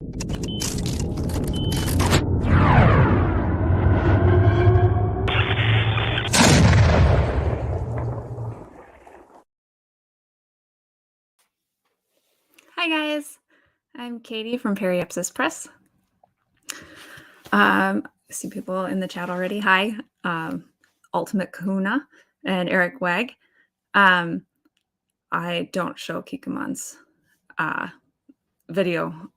Hi guys, I'm Katie from Periapsis Press. I see people in the chat already. Hi, Ultimate Kahuna and Eric Wag. I don't show Kikumon's video,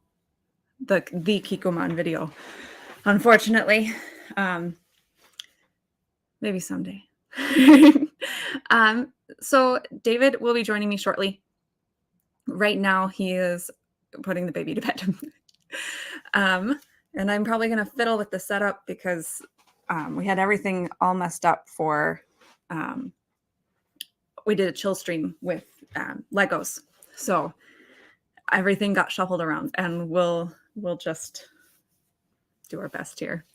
the Kikumon video, unfortunately. Maybe someday. So David will be joining me shortly. Right now, he is putting the baby to bed. And I'm probably going to fiddle with the setup because we had everything all messed up for, we did a chill stream with Legos. So everything got shuffled around, and we'll just do our best here.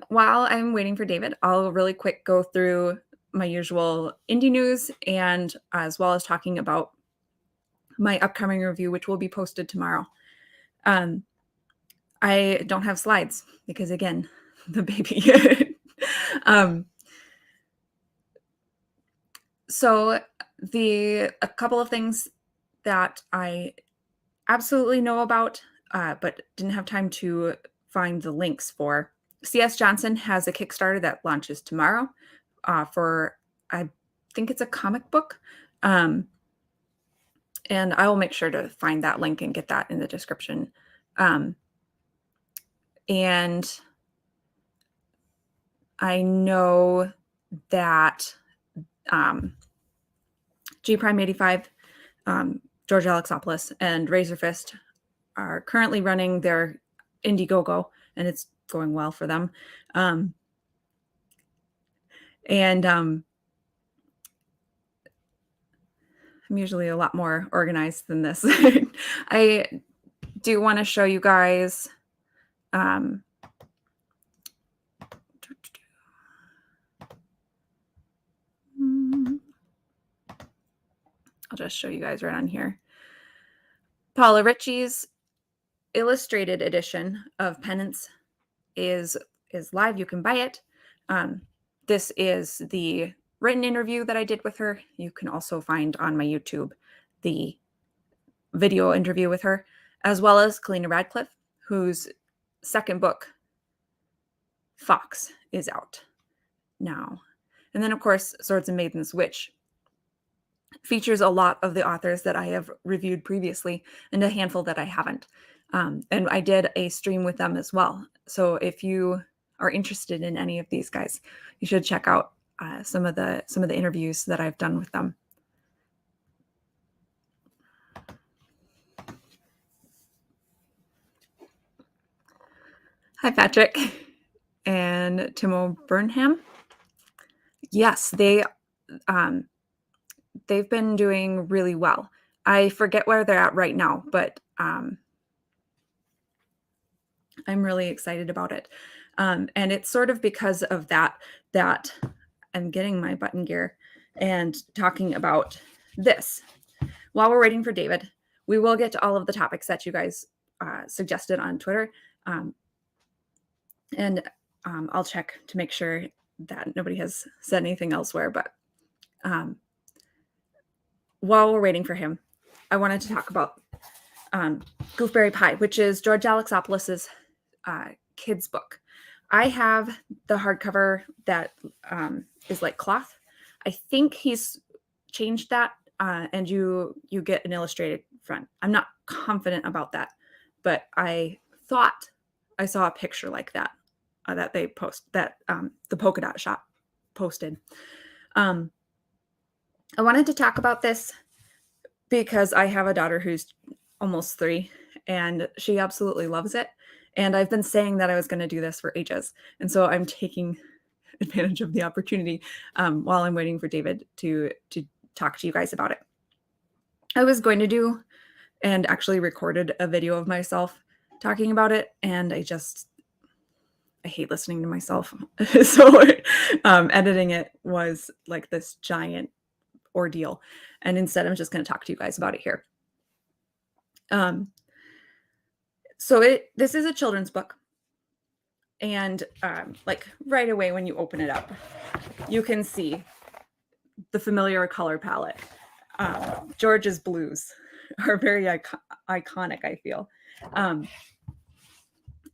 While I'm waiting for David, I'll really quick go through my usual indie news, and as well as talking about my upcoming review, which will be posted tomorrow. I don't have slides because, again, the baby. So a couple of things that I absolutely know about, but didn't have time to find the links for. C.S. Johnson has a Kickstarter that launches tomorrow for, I think it's a comic book. And I will make sure to find that link and get that in the description. And I know that G Prime 85, George Alexopoulos, and Razor Fist are currently running their Indiegogo, and it's going well for them. I'm usually a lot more organized than this. I do want to show you guys. I'll just show you guys right on here. Paula Ritchie's illustrated edition of Penance is live. You can buy it. This is the written interview that I did with her. You can also find on my YouTube the video interview with her, as well as Kalina Radcliffe, whose second book, Fox, is out now. And then, of course, Swords and Maidens, which features a lot of the authors that I have reviewed previously and a handful that I haven't. And I did a stream with them as well. So if you are interested in any of these guys, you should check out some of the interviews that I've done with them. Hi, Patrick and Timo Burnham. Yes, they've been doing really well. I forget where they're at right now, but I'm really excited about it. And it's sort of because of that I'm getting my button gear and talking about this. While we're waiting for David, we will get to all of the topics that you guys suggested on Twitter. And I'll check to make sure that nobody has said anything elsewhere. But while we're waiting for him, I wanted to talk about Gooseberry Pie, which is George Alexopoulos's kids book. I have the hardcover that is like cloth. I think he's changed that, and you get an illustrated front. I'm not confident about that, but I thought I saw a picture like that that they post, that the Polka Dot Shop posted. I wanted to talk about this because I have a daughter who's almost 3, and she absolutely loves it. And I've been saying that I was going to do this for ages. And so I'm taking advantage of the opportunity while I'm waiting for David to talk to you guys about it. I was going to do, and actually recorded a video of myself talking about it. And I hate listening to myself. So editing it was like this giant ordeal. And instead, I'm just going to talk to you guys about it here. So this is a children's book, and like right away when you open it up, you can see the familiar color palette. George's blues are very iconic, I feel,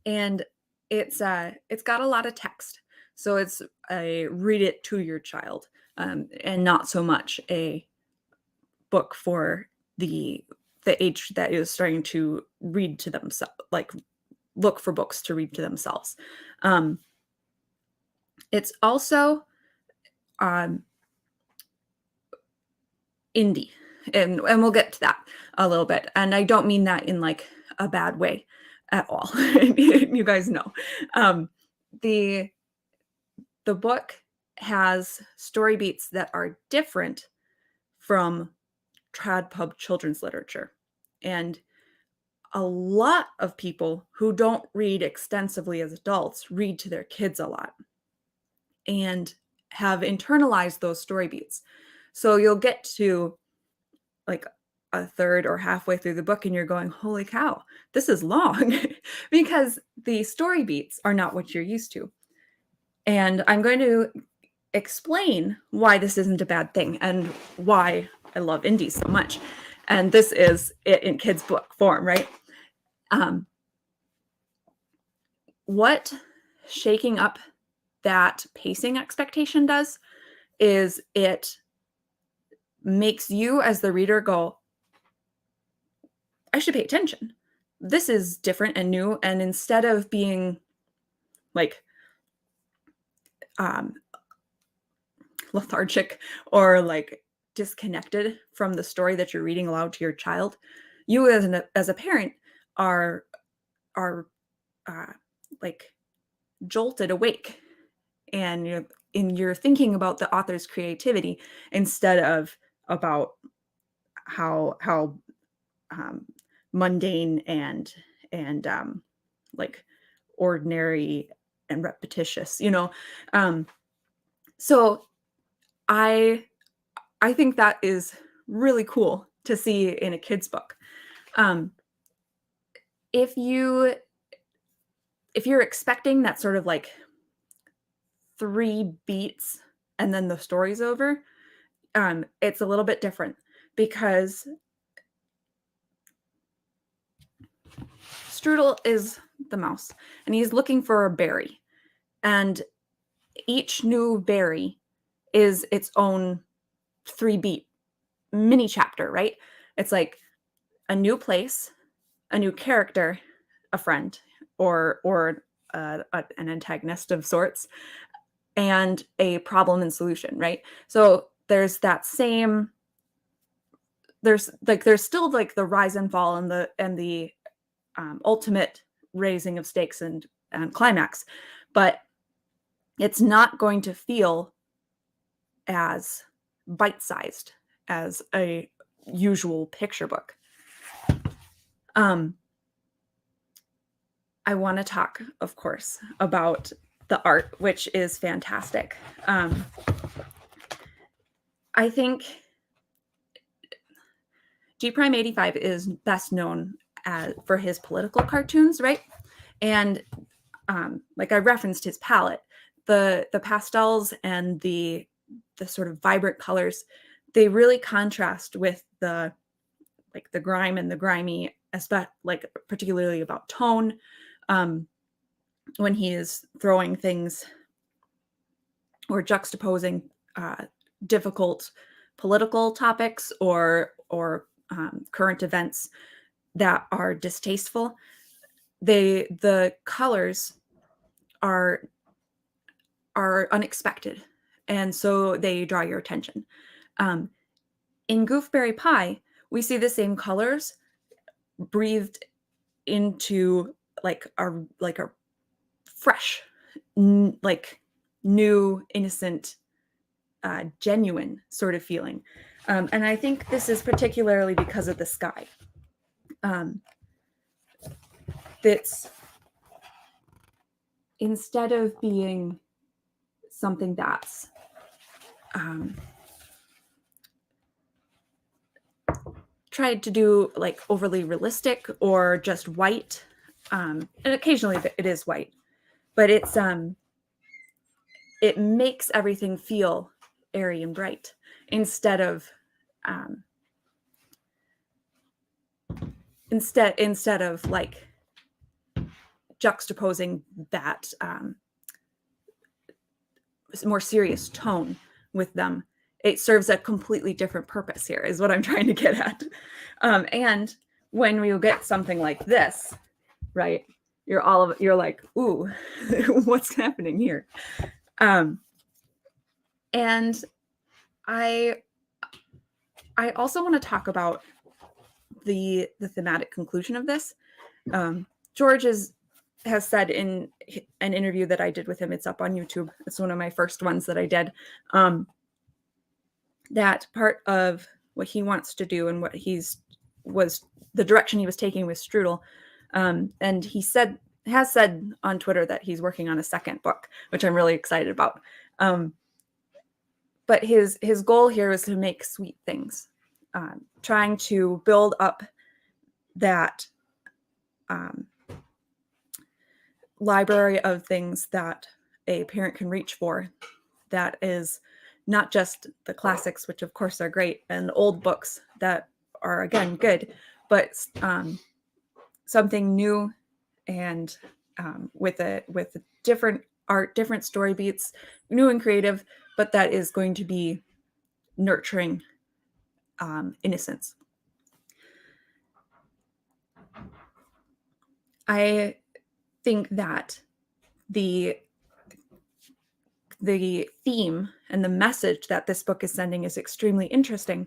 and it's got a lot of text, so it's a read it to your child, and not so much a book for the age that is starting to read to themselves, like look for books to read to themselves. It's also um, indie, and we'll get to that a little bit. And I don't mean that in like a bad way at all. You guys know. The book has story beats that are different from trad pub children's literature, and a lot of people who don't read extensively as adults read to their kids a lot and have internalized those story beats. So you'll get to like a third or halfway through the book and you're going, holy cow, this is long, because the story beats are not what you're used to. And I'm going to explain why this isn't a bad thing and why I love indie so much. And this is it in kids' book form, right? What shaking up that pacing expectation does is it makes you as the reader go, I should pay attention. This is different and new. And instead of being like lethargic or like disconnected from the story that you're reading aloud to your child, you as a parent are like jolted awake, and you're thinking about the author's creativity instead of about how mundane and like ordinary and repetitious, so I think that is really cool to see in a kid's book. If you're expecting that sort of like 3 beats and then the story's over, it's a little bit different, because Strudel is the mouse and he's looking for a berry, and each new berry is its own 3-beat mini chapter, right? It's like a new place, a new character, a friend, or an antagonist of sorts, and a problem and solution, right? So there's that same, there's still like the rise and fall and the ultimate raising of stakes and climax, but it's not going to feel as bite-sized as a usual picture book. I want to talk, of course, about the art, which is fantastic. I think G Prime 85 is best known for his political cartoons, right? And like I referenced his palette, the pastels and the sort of vibrant colors, they really contrast with the grime and the grimy, like particularly about tone, when he is throwing things or juxtaposing difficult political topics or current events that are distasteful. The colors are unexpected, and so they draw your attention. In Gooseberry Pie, we see the same colors breathed into like a fresh, like new, innocent, genuine sort of feeling. And I think this is particularly because of the sky. That's instead of being something that's tried to do like overly realistic or just white, and occasionally it is white, but it makes everything feel airy and bright instead of um, instead of like juxtaposing that more serious tone with them. It serves a completely different purpose here, is what I'm trying to get at. And when you get something like this, right, you're like, ooh, what's happening here? And I also want to talk about the thematic conclusion of this. George has said in an interview that I did with him, it's up on YouTube, it's one of my first ones that I did, that part of what he wants to do and what was the direction he was taking with Strudel, and he has said on Twitter that he's working on a second book, which I'm really excited about. But his goal here is to make sweet things, trying to build up that library of things that a parent can reach for, that is not just the classics, which of course are great, and old books that are again good, but something new and with a different art, different story beats, new and creative, but that is going to be nurturing innocence. I think that the theme and the message that this book is sending is extremely interesting,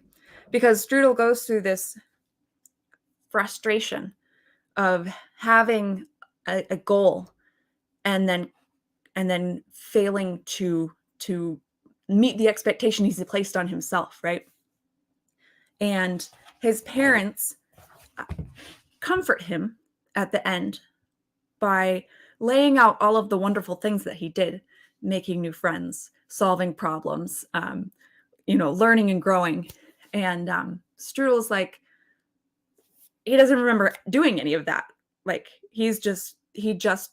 because Strudel goes through this frustration of having a goal and then failing to meet the expectation he's placed on himself, right? And his parents comfort him at the end by laying out all of the wonderful things that he did, making new friends, solving problems, learning and growing. And Strudel's like, he doesn't remember doing any of that. Like he just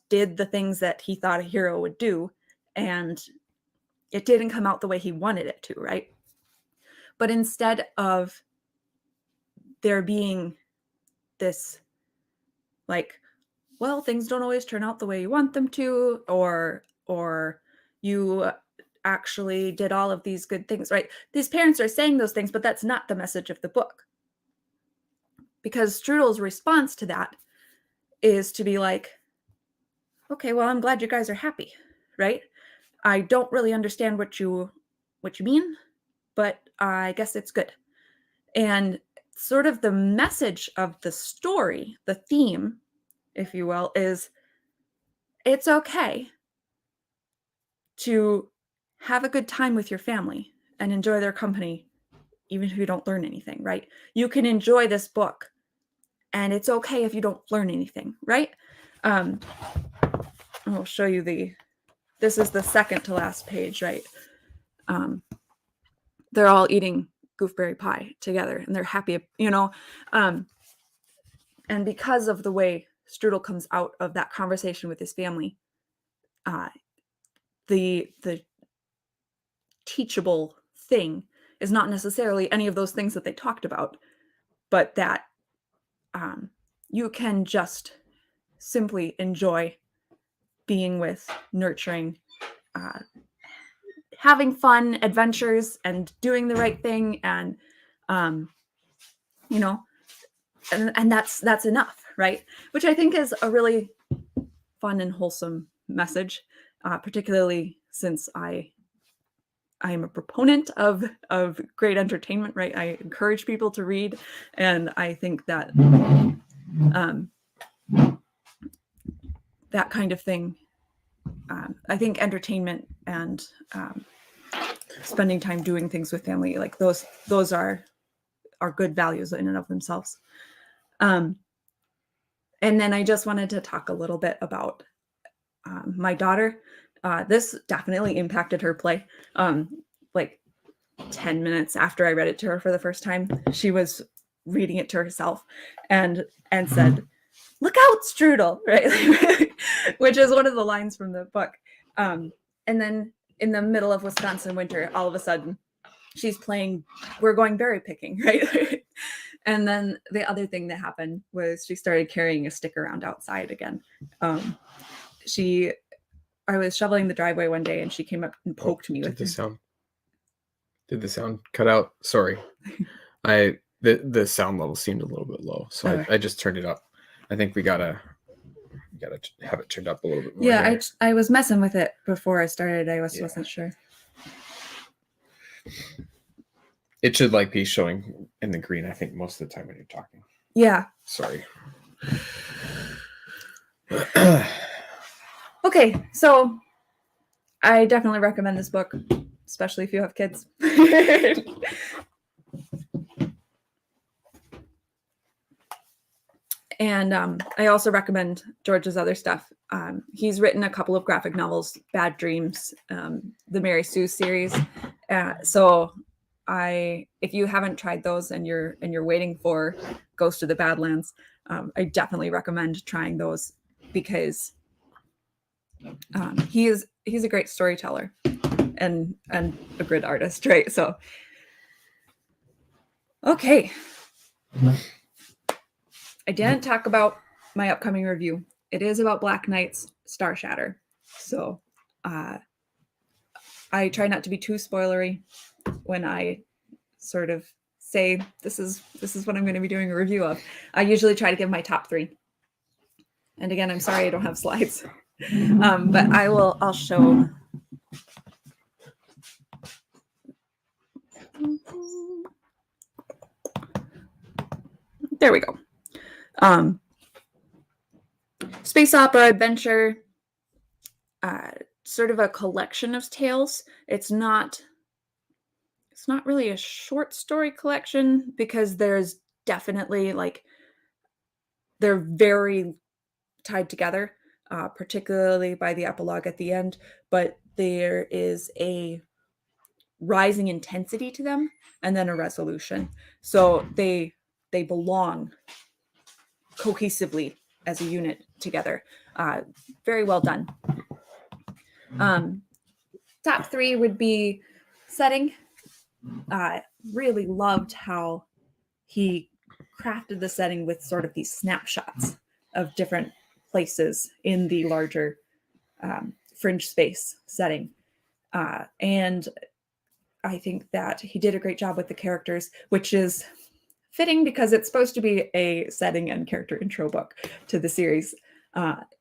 did the things that he thought a hero would do, and it didn't come out the way he wanted it to, right? But instead of there being this like, well, things don't always turn out the way you want them to, or you actually did all of these good things, right? These parents are saying those things, but that's not the message of the book. Because Strudel's response to that is to be like, okay, well, I'm glad you guys are happy, right? I don't really understand what you mean, but I guess it's good. And sort of the message of the story, the theme, if you will, is it's okay to have a good time with your family and enjoy their company, even if you don't learn anything, right? You can enjoy this book, and it's okay if you don't learn anything, right? I'll show you this is the second to last page, right? They're all eating gooseberry pie together, and they're happy, and because of the way Strudel comes out of that conversation with his family, the teachable thing is not necessarily any of those things that they talked about, but that you can just simply enjoy being with, nurturing, having fun adventures, and doing the right thing, and and that's enough, right? Which I think is a really fun and wholesome message, particularly since I am a proponent of great entertainment, right? I encourage people to read, and I think that that kind of thing, I think entertainment and spending time doing things with family, like those are good values in and of themselves. And then I just wanted to talk a little bit about my daughter. This definitely impacted her play. Like 10 minutes after I read it to her for the first time, she was reading it to herself and said, look out, Strudel, right? Which is one of the lines from the book. And then in the middle of Wisconsin winter, all of a sudden, she's playing, we're going berry picking, right? And then the other thing that happened was she started carrying a stick around outside again. I was shoveling the driveway one day and she came up and poked me with the sound. Did the sound cut out? Sorry. The sound level seemed a little bit low, so I just turned it up. I think we gotta have it turned up a little bit more. Yeah, I was messing with it before I started. I wasn't sure. It should like be showing in the green, I think, most of the time when you're talking. Yeah. Sorry. Okay, so I definitely recommend this book, especially if you have kids. And I also recommend George's other stuff. He's written a couple of graphic novels, Bad Dreams, the Mary Sue series. So if you haven't tried those and you're waiting for Ghost of the Badlands, I definitely recommend trying those because he's a great storyteller and a good artist, right? So, okay. I didn't talk about my upcoming review. It is about Black Knight's Starshatter. So I try not to be too spoilery when I sort of say this is what I'm going to be doing a review of. I usually try to give my top 3. And again, I'm sorry I don't have slides. But I'll show. There we go. Space opera adventure, sort of a collection of tales. It's not really a short story collection because there's definitely they're very tied together, particularly by the epilogue at the end, but there is a rising intensity to them and then a resolution. So they belong cohesively as a unit together. Very well done. Top 3 would be setting. Really loved how he crafted the setting with sort of these snapshots of different places in the larger fringe space setting. And I think that he did a great job with the characters, which is fitting because it's supposed to be a setting and character intro book to the series.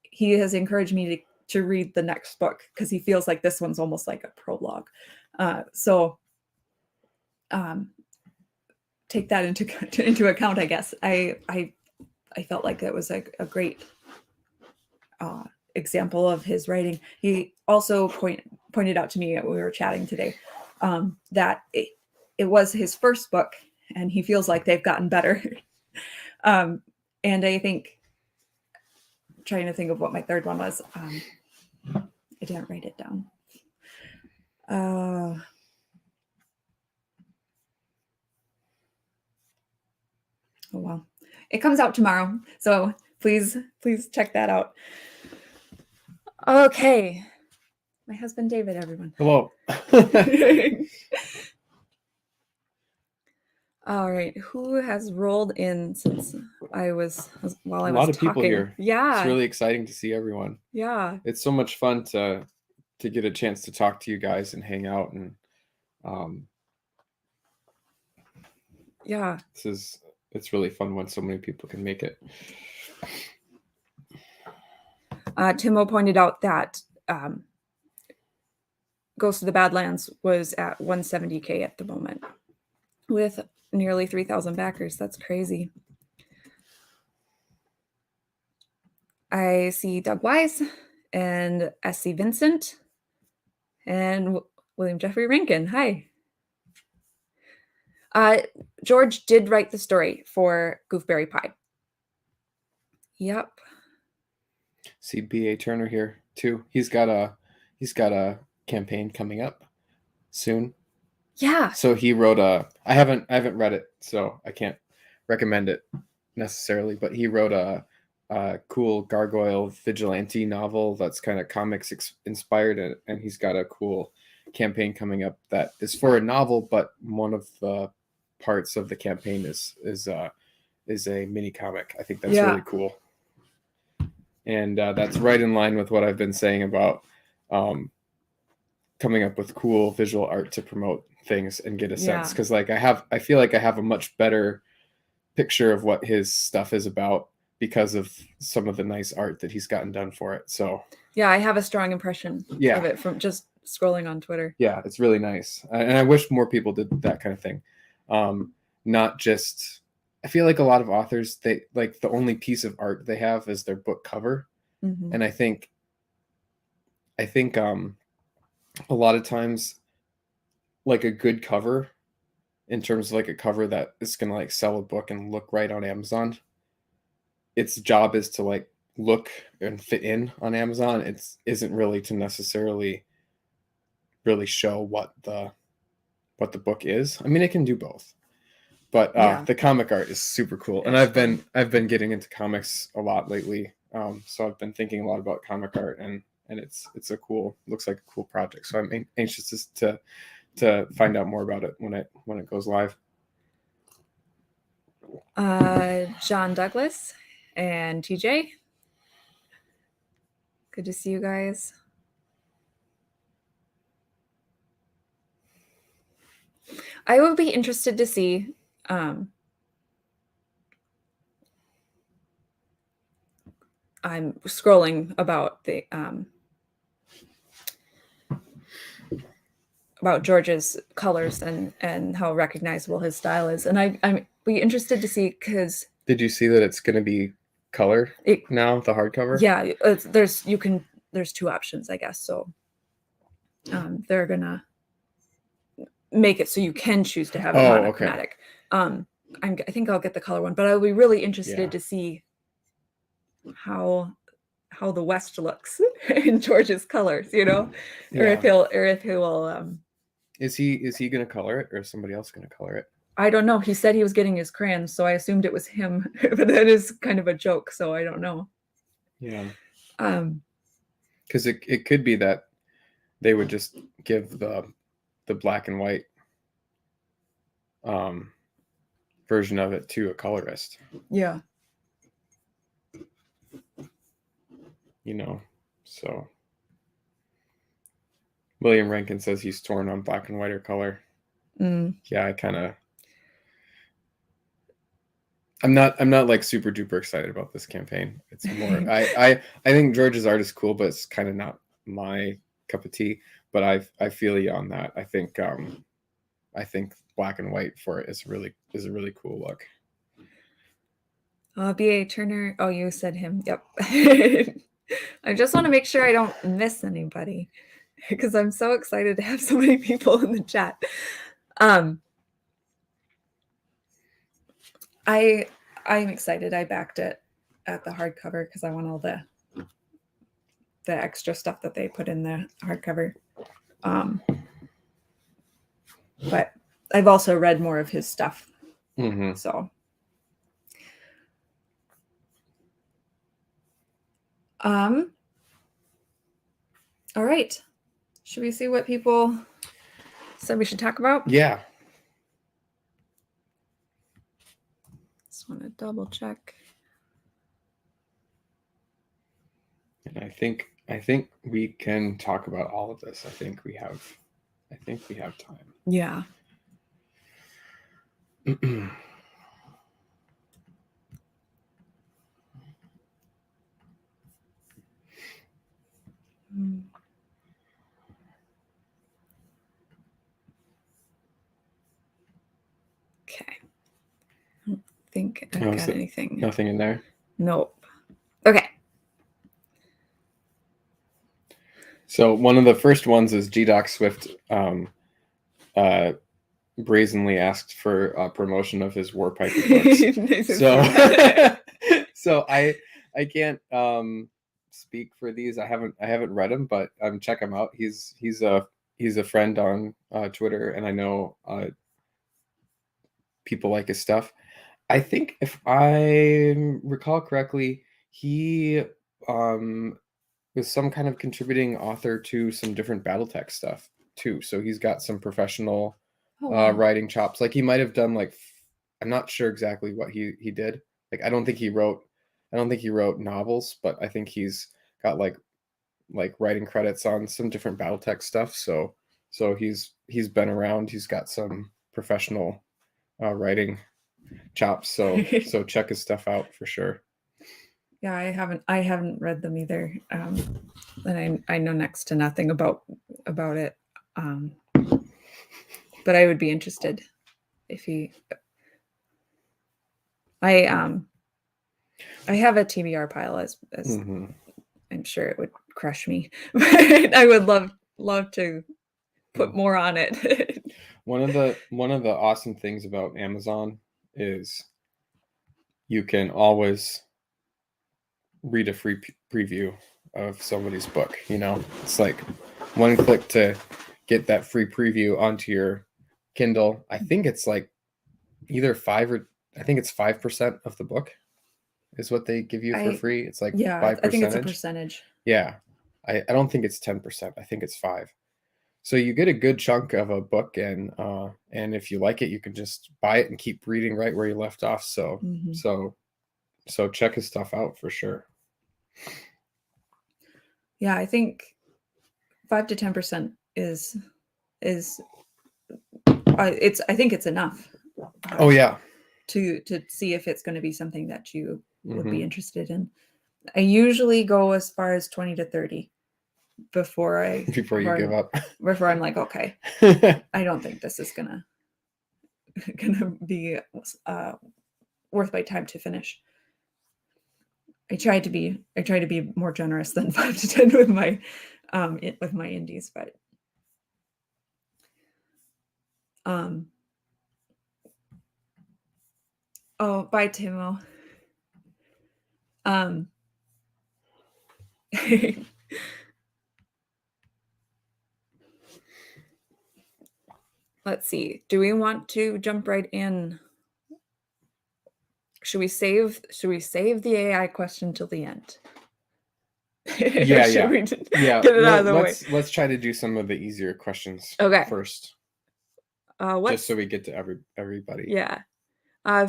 He has encouraged me to read the next book because he feels like this one's almost like a prologue. So take that into account, I guess. I felt like it was a great example of his writing. He also pointed out to me when we were chatting today that it was his first book and he feels like they've gotten better. And I think, trying to think of what my third one was, I didn't write it down. Oh well, it comes out tomorrow, so please check that out. Okay, my husband David, everyone. Hello. All right, who has rolled in since I was while I was talking? A lot of people here. Yeah, it's really exciting to see everyone. Yeah, it's so much fun to get a chance to talk to you guys and hang out, and yeah, it's really fun when so many people can make it. Timo pointed out that Ghost of the Badlands was at 170K at the moment with nearly 3,000 backers. That's crazy. I see Doug Wise and S.C. Vincent and William Jeffrey Rankin. Hi. George did write the story for Gooseberry Pie. Yep. See B.A. Turner here too. He's got a campaign coming up soon. Yeah. So he wrote I haven't read it, so I can't recommend it necessarily, but he wrote cool gargoyle vigilante novel that's kind of comics inspired, and he's got a cool campaign coming up that is for a novel, but one of the parts of the campaign is a mini comic. I think that's really cool, and that's right in line with what I've been saying about coming up with cool visual art to promote things and get a sense, because like I feel like I have a much better picture of what his stuff is about because of some of the nice art that he's gotten done for it. So yeah, I have a strong impression of it from just scrolling on Twitter. Yeah, it's really nice, and I wish more people did that kind of thing. Not just, I feel like a lot of authors, they like the only piece of art they have is their book cover, and I think a lot of times, like a good cover, in terms of like a cover that is gonna like sell a book and look right on Amazon, its job is to like look and fit in on Amazon. It isn't really to necessarily really show what the book is. I mean, it can do both, but the comic art is super cool, and I've been getting into comics a lot lately. So I've been thinking a lot about comic art, and it's a cool, looks like a cool project. So I'm anxious to find out more about it when it goes live. John Douglas and TJ, good to see you guys. I would be interested to see I'm scrolling about the about George's colors and how recognizable his style is, and I'm be interested to see, because did you see that it's going to be color now, the hardcover? Yeah, there's two options, I guess. So they're gonna make it so you can choose to have it monochromatic. Okay. I think I'll get the color one, but I'll be really interested to see how the West looks in George's colors, or if he will. Is he going to color it, or is somebody else going to color it? I don't know. He said he was getting his crayons, so I assumed it was him, but that is kind of a joke, so I don't know. Yeah. Because it could be that they would just give the black and white version of it to a colorist. Yeah. So William Rankin says he's torn on black and white or color. Yeah, I'm not like super duper excited about this campaign. It's more I think George's art is cool, but it's kind of not my cup of tea. But I feel you on that. I think black and white for it is a really cool look. B.A. Turner. Oh, you said him. Yep. I just want to make sure I don't miss anybody, because I'm so excited to have so many people in the chat. I'm excited. I backed it at the hardcover because I want all the extra stuff that they put in the hardcover. But I've also read more of his stuff. So all right. Should we see what people said we should talk about? Yeah. Just want to double check. And I think we can talk about all of this. I think we have time. Yeah. Okay. I don't think I've got anything. Nothing in there? Nope. Okay. So one of the first ones is G-Doc Swift brazenly asked for promotion of his War Piper books. So I can't speak for these. I haven't read them, but check him out. He's a friend on Twitter, and I know people like his stuff. I think if I recall correctly, He was some kind of contributing author to some different BattleTech stuff too. So he's got some professional Oh, wow. writing chops. Like he might have done like, I'm not sure exactly what he did. Like I don't think he wrote novels, but I think he's got like writing credits on some different BattleTech stuff. So he's been around. He's got some professional writing chops. So check his stuff out for sure. Yeah, I haven't read them either. And I know next to nothing about it. But I would be interested if he I have a TBR pile as Mhm. I'm sure it would crush me. But I would love to put more on it. One of the awesome things about Amazon is you can always read a free preview of somebody's book. It's like one click to get that free preview onto your Kindle. I think it's like either 5% of the book is what they give you for free. It's like 5%. I think it's a percentage. Yeah. I don't think it's 10%. I think it's 5. So you get a good chunk of a book, and if you like it, you can just buy it and keep reading right where you left off. So so check his stuff out for sure. Yeah, I think 5 to 10% is I think it's enough. Oh yeah. To see if it's going to be something that you would be interested in. I usually go as far as 20 to 30 before you give up. Before I'm like, okay, I don't think this is gonna be worth my time to finish. I try to be more generous than 5 to 10 with my indies, but oh, bye, Timo. Let's see. Do we want to jump right in? Should we save the AI question till the end? Yeah. Get it out of the way. Let's try to do some of the easier questions first. Just so we get to everybody. Yeah.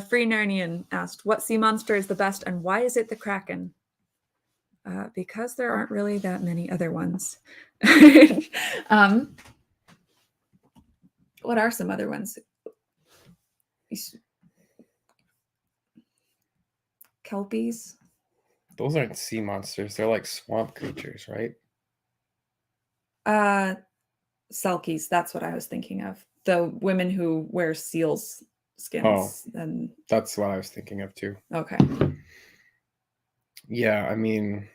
Free Narnian asked, what sea monster is the best and why is it the Kraken? Because there aren't really that many other ones. What are some other ones? Kelpies? Those aren't sea monsters. They're like swamp creatures, right? Selkies. That's what I was thinking of. The women who wear seals skins. And that's what I was thinking of too. Okay. Yeah, I mean,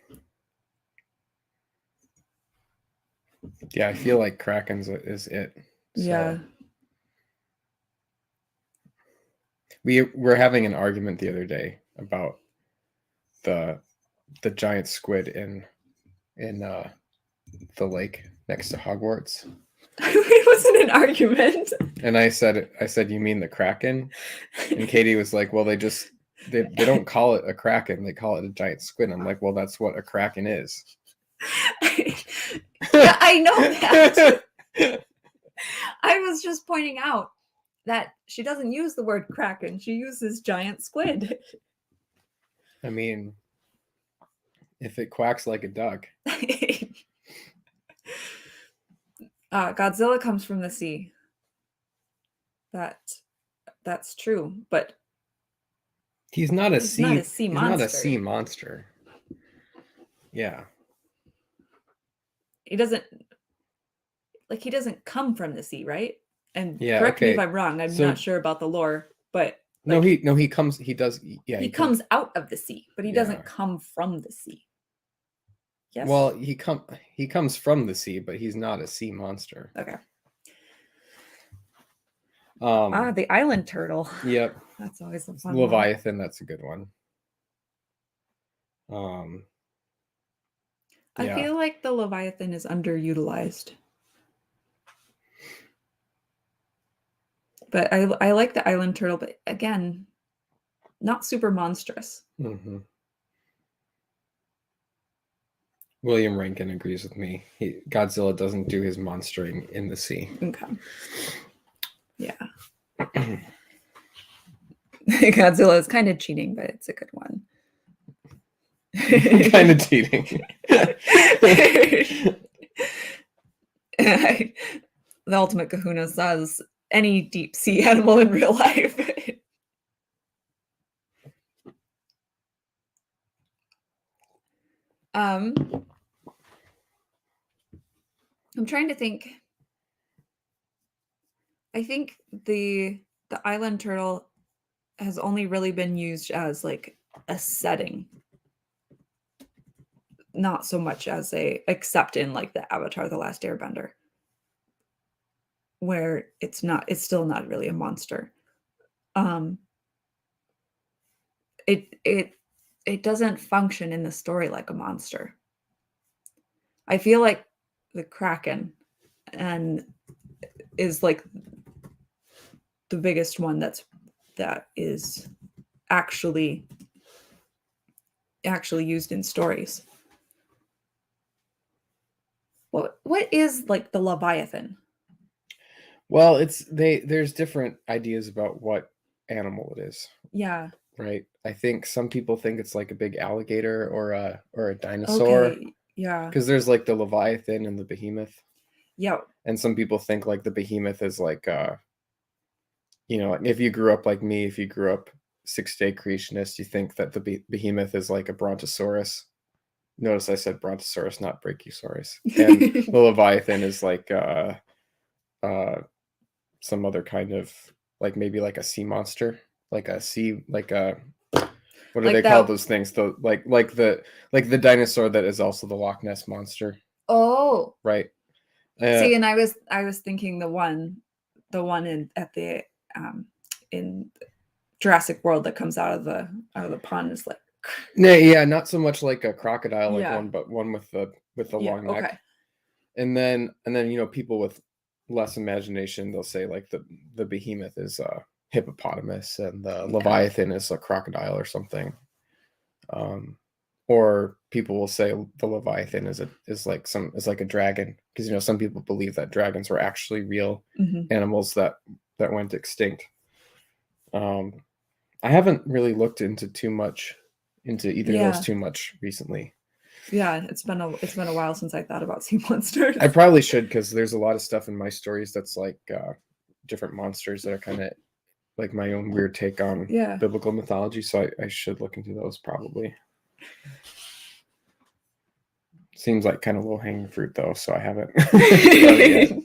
yeah, I feel like Kraken's is it. So. Yeah. We were having an argument the other day about the giant squid in the lake next to Hogwarts. It wasn't an argument. And I said, you mean the Kraken? And Katie was like, well, they don't call it a Kraken, they call it a giant squid. I'm like, well, that's what a Kraken is. Yeah, I know that. I was just pointing out that she doesn't use the word Kraken, she uses giant squid. I mean, if it quacks like a duck. Godzilla comes from the sea. That's true, but he's not a sea monster. He's not a sea monster. Yeah. He doesn't come from the sea, right? And correct me if I'm wrong. I'm not sure about the lore, but he comes. He does. Yeah, he comes out of the sea, but he doesn't come from the sea. Yes. Well, he comes from the sea, but he's not a sea monster. Okay. The island turtle. Yep. That's always a fun Leviathan. That's a good one. I feel like the Leviathan is underutilized. But I like the island turtle, but again, not super monstrous. Mm-hmm. William Rankin agrees with me. Godzilla doesn't do his monstering in the sea. Okay. Yeah. Godzilla is kind of cheating, but it's a good one. Kind of cheating. The ultimate kahuna says any deep sea animal in real life. I'm trying to think. I think the island turtle has only really been used as like a setting, not so much as except in like the Avatar: The Last Airbender, where it's still not really a monster. It doesn't function in the story like a monster. I feel like the Kraken is like the biggest one that is actually used in stories. What is like the Leviathan? Well, there's different ideas about what animal it is. Yeah. Right. I think some people think it's like a big alligator or a dinosaur. Okay. Yeah. Because there's like the Leviathan and the Behemoth. Yeah. And some people think like the Behemoth is like if you grew up like me, if you grew up 6-day creationist, you think that the Behemoth is like a Brontosaurus. Notice I said Brontosaurus, not Brachiosaurus. And the Leviathan is like some other kind of like maybe like a sea monster, like a sea what do Like they call that- those things? The like the dinosaur that is also the Loch Ness monster, Oh. right? See, and I was thinking the one in Jurassic World that comes out of the pond is like yeah, not so much like a crocodile like Yeah. one, but one with the yeah, long neck. okay. And then people with less imagination, they'll say like the Behemoth is a hippopotamus and the Leviathan is a crocodile or something. Or people will say the Leviathan is like a dragon, because some people believe that dragons were actually real animals that went extinct. I haven't really looked into either of those too much recently. Yeah, it's been a while since I thought about sea monsters. I probably should, because there's a lot of stuff in my stories that's like different monsters that are kind of like my own weird take on biblical mythology. So I should look into those probably. Seems like kind of low hanging fruit though, so I haven't done it yet.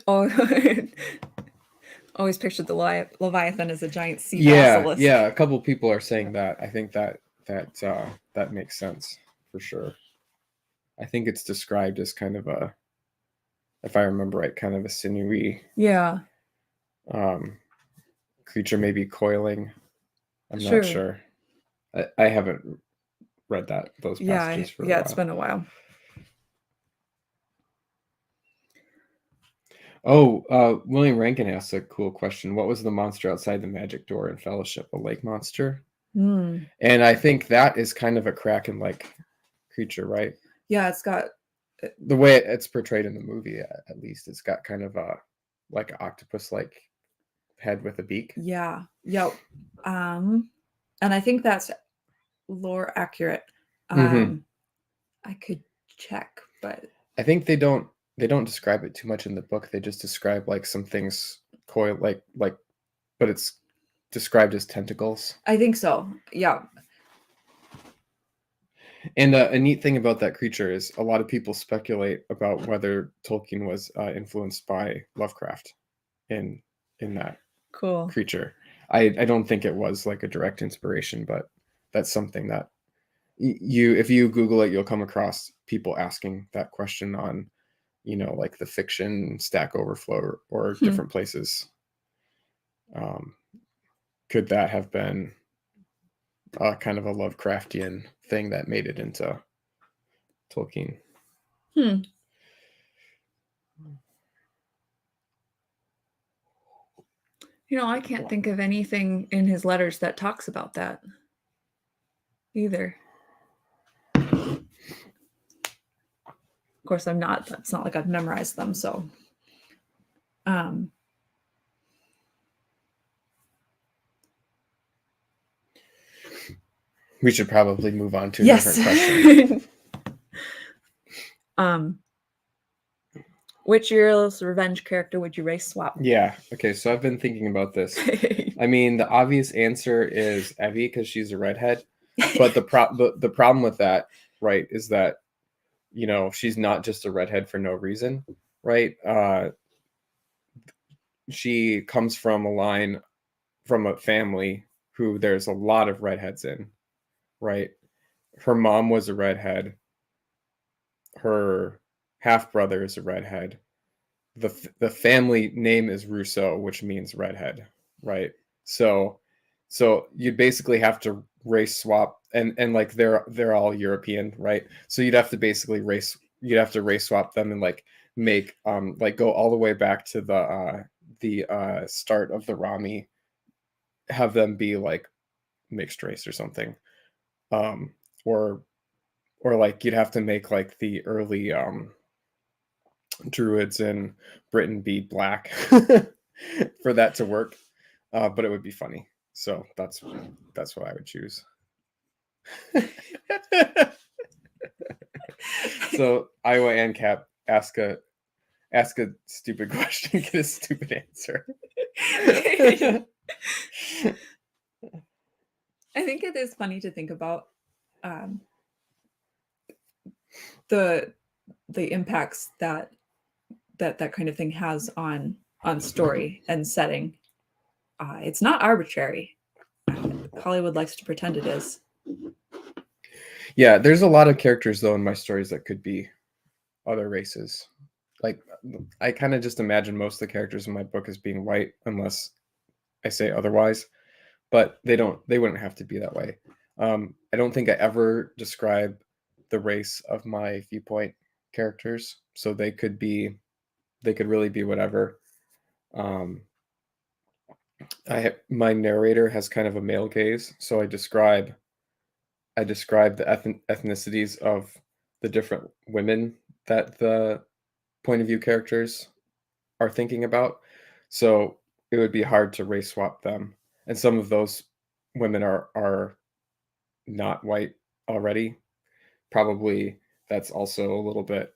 Oh, always pictured the Leviathan as a giant sea basilisk. Yeah, a couple people are saying that. I think that makes sense for sure. I think it's described as kind of a, if I remember right, kind of a sinewy creature, maybe coiling. I'm not sure. I haven't read those passages for a while. It's been a while. Oh, William Rankin asked a cool question. What was the monster outside the magic door in Fellowship? A lake monster? And I think that is kind of a Kraken-like creature, right? Yeah, it's got the way it's portrayed in the movie. At least it's got kind of a like an octopus-like head with a beak. Yeah. Yep. And I think that's lore accurate. I could check, but I think they don't describe it too much in the book. They just describe like some things coil like but it's described as tentacles. I think so. Yeah. And a neat thing about that creature is a lot of people speculate about whether Tolkien was influenced by Lovecraft in that creature. I don't think it was like a direct inspiration, but that's something that if you Google it, you'll come across people asking that question on, like the fiction Stack Overflow or different places. Could that have been kind of a Lovecraftian thing that made it into Tolkien? I can't think of anything in his letters that talks about that either. Of course, it's not like I've memorized them, so. We should probably move on to a Yes. different question. Which Yuriel's revenge character would you race swap? Yeah. Okay. So I've been thinking about this. I mean, the obvious answer is Evie because she's a redhead. But the problem with that, right, is that she's not just a redhead for no reason, right? She comes from a family who there's a lot of redheads in, right? Her mom was a redhead. Her half brother is a redhead. The family name is Rousseau, which means redhead, right? So you'd basically have to race swap, and like they're all European, right? So you'd have to basically race swap them and like make like go all the way back to the start of the Rami, have them be like mixed race or something, or like you'd have to make like the early druids in Britain be black for that to work, but it would be funny. So that's what I would choose. So Iowa and Cap, ask a stupid question, get a stupid answer. I think it is funny to think about the impacts that kind of thing has on story and setting. It's not arbitrary. Hollywood likes to pretend it is. Yeah, there's a lot of characters though in my stories that could be other races. Like I kind of just imagine most of the characters in my book as being white unless I say otherwise, but they wouldn't have to be that way. I don't think I ever describe the race of my viewpoint characters, so they could really be whatever. My narrator has kind of a male gaze, so I describe the ethnicities of the different women that the point of view characters are thinking about. So it would be hard to race swap them, and some of those women are not white already. Probably that's also a little bit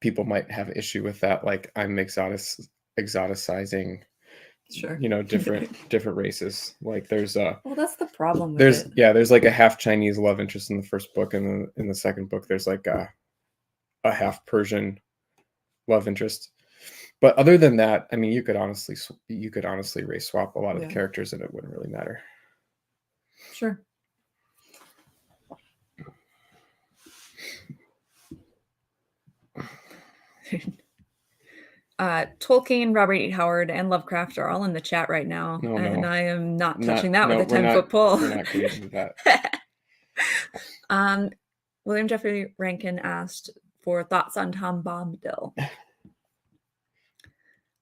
people might have issue with that, like I'm exoticizing Sure. different races. Like there's well, that's the problem with it. there's like a half Chinese love interest in the first book, and in the second book there's like a half Persian love interest. But other than that, I mean, you could honestly race swap a lot of the characters and it wouldn't really matter. Sure. Tolkien, Robert E. Howard, and Lovecraft are all in the chat right now, and I am not touching that with a 10-foot pole. We're not getting into that. William Jeffrey Rankin asked for thoughts on Tom Bombadil.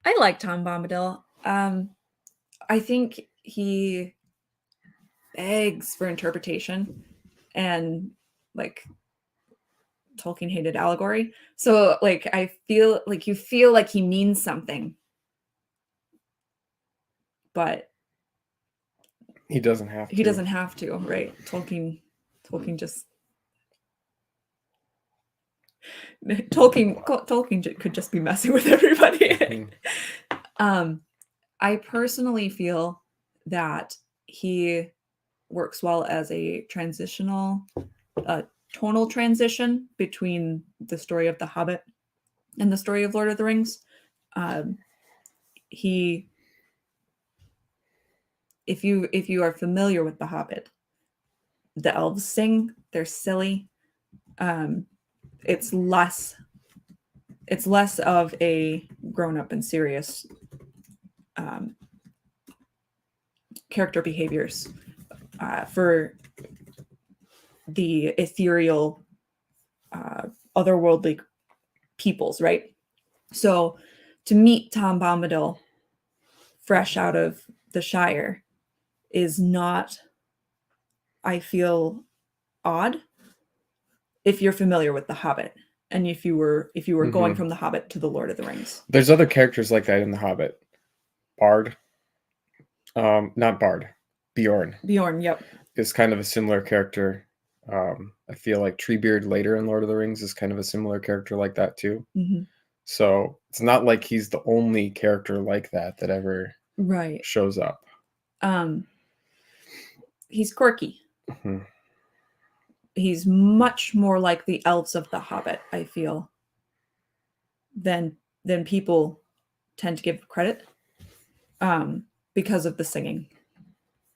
I like Tom Bombadil. I think he begs for interpretation, and like Tolkien hated allegory. So like I feel like you feel like he means something, but he doesn't have to. He doesn't have to, right? Tolkien just Tolkien could just be messing with everybody. I personally feel that he works well as a transitional tonal transition between the story of The Hobbit and the story of Lord of the Rings. If you are familiar with The Hobbit, the elves sing, they're silly. It's less of a grown-up and serious character behaviors for the ethereal otherworldly peoples, right? So to meet Tom Bombadil fresh out of the Shire is not, I feel, odd if you're familiar with The Hobbit and if you were going from The Hobbit to The Lord of the Rings. There's other characters like that in The Hobbit. Bard. Not Bard. Bjorn. Bjorn, yep. Is kind of a similar character. I feel like Treebeard later in Lord of the Rings is kind of a similar character like that too. Mm-hmm. So it's not like he's the only character like that ever shows up. He's quirky. Mm-hmm. He's much more like the elves of The Hobbit, I feel, than people tend to give credit, because of the singing,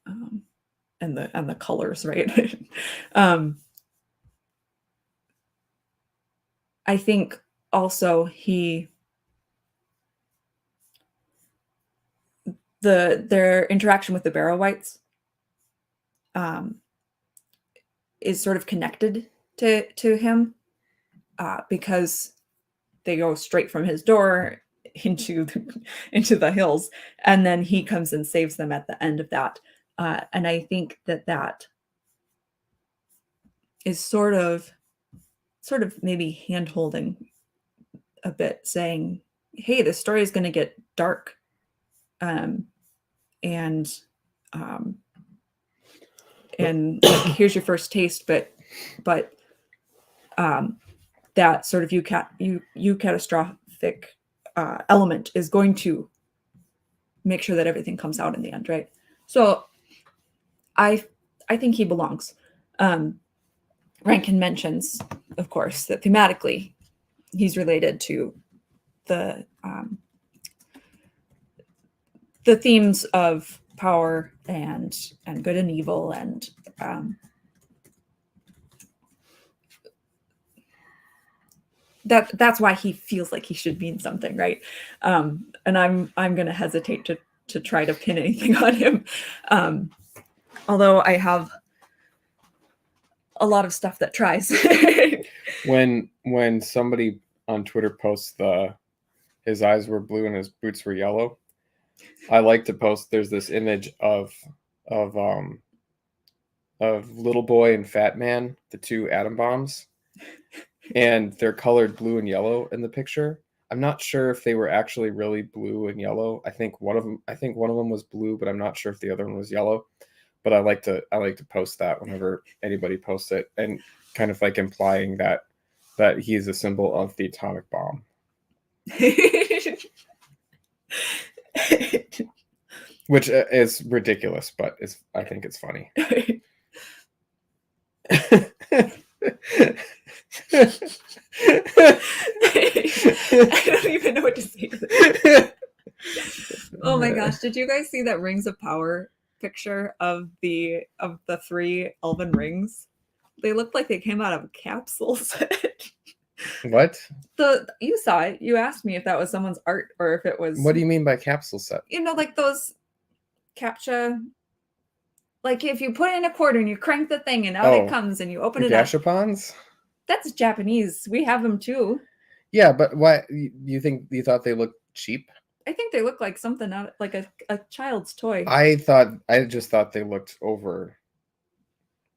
and the colors, right? I think also their interaction with the Barrow Wights is sort of connected to him, because they go straight from his door into the hills, and then he comes and saves them at the end of that. And I think that is sort of maybe hand-holding a bit, saying, hey, this story is going to get dark, and like, here's your first taste, but that sort of catastrophic element is going to make sure that everything comes out in the end, right? So I think he belongs. Rankin mentions, of course, that thematically he's related to the themes of power and good and evil, and that's why he feels like he should mean something, right? And I'm going to hesitate to try to pin anything on him, although I have a lot of stuff that tries. when somebody on Twitter posts his eyes were blue and his boots were yellow, I like to post, there's this image of Little Boy and Fat Man, the two atom bombs, and they're colored blue and yellow in the picture. I'm not sure if they were actually really blue and yellow. I think one of them was blue, but I'm not sure if the other one was yellow. But I like to post that whenever anybody posts it, and kind of like implying that he's a symbol of the atomic bomb. Which is ridiculous, but I think it's funny. I don't even know what to say to this. Oh my gosh, did you guys see that Rings of Power picture of the 3 elven rings? They look like they came out of capsules. What? You saw it. You asked me if that was someone's art or if it was. What do you mean by capsule set? Like those captcha. Like if you put in a quarter and you crank the thing and out it comes and you open it up. Gashapons? That's Japanese. We have them too. Yeah, but why you thought they looked cheap? I think they look like something out like a child's toy. I just thought they looked over.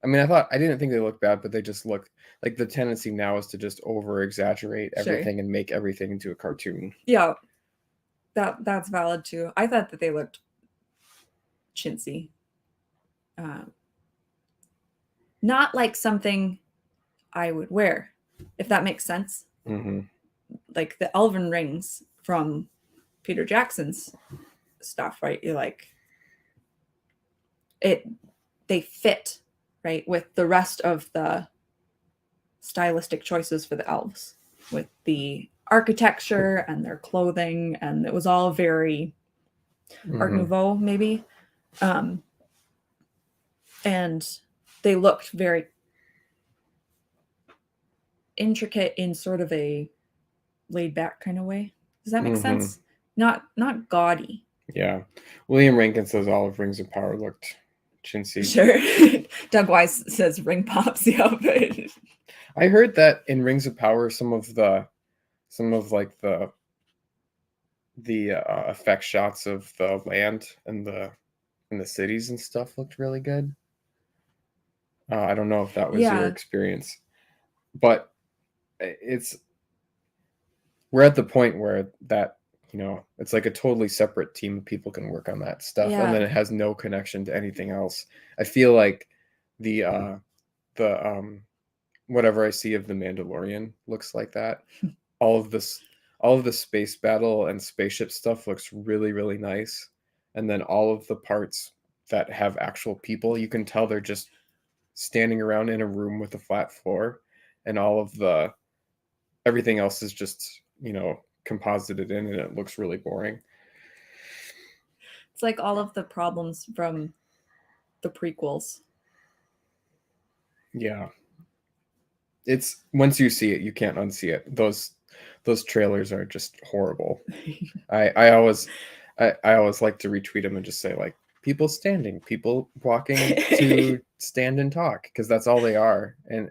I mean, I didn't think they looked bad, but they just look like the tendency now is to just over exaggerate everything and make everything into a cartoon. Yeah, that's valid too. I thought that they looked chintzy. Not like something I would wear, if that makes sense. Mm-hmm. Like the elven rings from Peter Jackson's stuff, right? You're like, they fit, right, with the rest of the stylistic choices for the elves, with the architecture and their clothing, and it was all very Art Nouveau, maybe. And they looked very intricate in sort of a laid back kind of way. Does that make sense? Not gaudy. Yeah. William Rankin says all of Rings of Power looked chintzy. Sure. Doug Wise says ring pops. Yeah. I heard that in Rings of Power, some of like the effect shots of the land and the cities and stuff looked really good. I don't know if that was your Yeah. experience, but we're at the point where that, it's like a totally separate team of people can work on that stuff, and then Yeah. it has no connection to anything else. I feel like the whatever I see of the Mandalorian looks like that. All of this, all of the space battle and spaceship stuff looks really, really nice. And then all of the parts that have actual people, you can tell they're just standing around in a room with a flat floor, and all of the everything else is just, composited in, and it looks really boring. It's like all of the problems from the prequels. Yeah. It's once you see it, you can't unsee it. Those trailers are just horrible. I always like to retweet them and just say, like, people standing, people walking to stand and talk, because that's all they are. And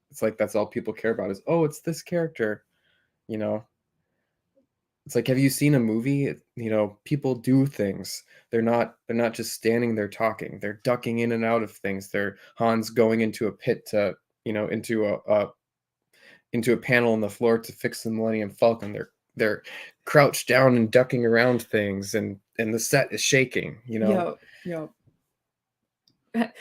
it's like that's all people care about is, oh, it's this character, you know. It's like, have you seen a movie? People do things. They're not just standing there talking. They're ducking in and out of things. They're Han's going into a pit to, into a panel on the floor to fix the Millennium Falcon. They're crouched down and ducking around things, and the set is shaking. Yep. Yep.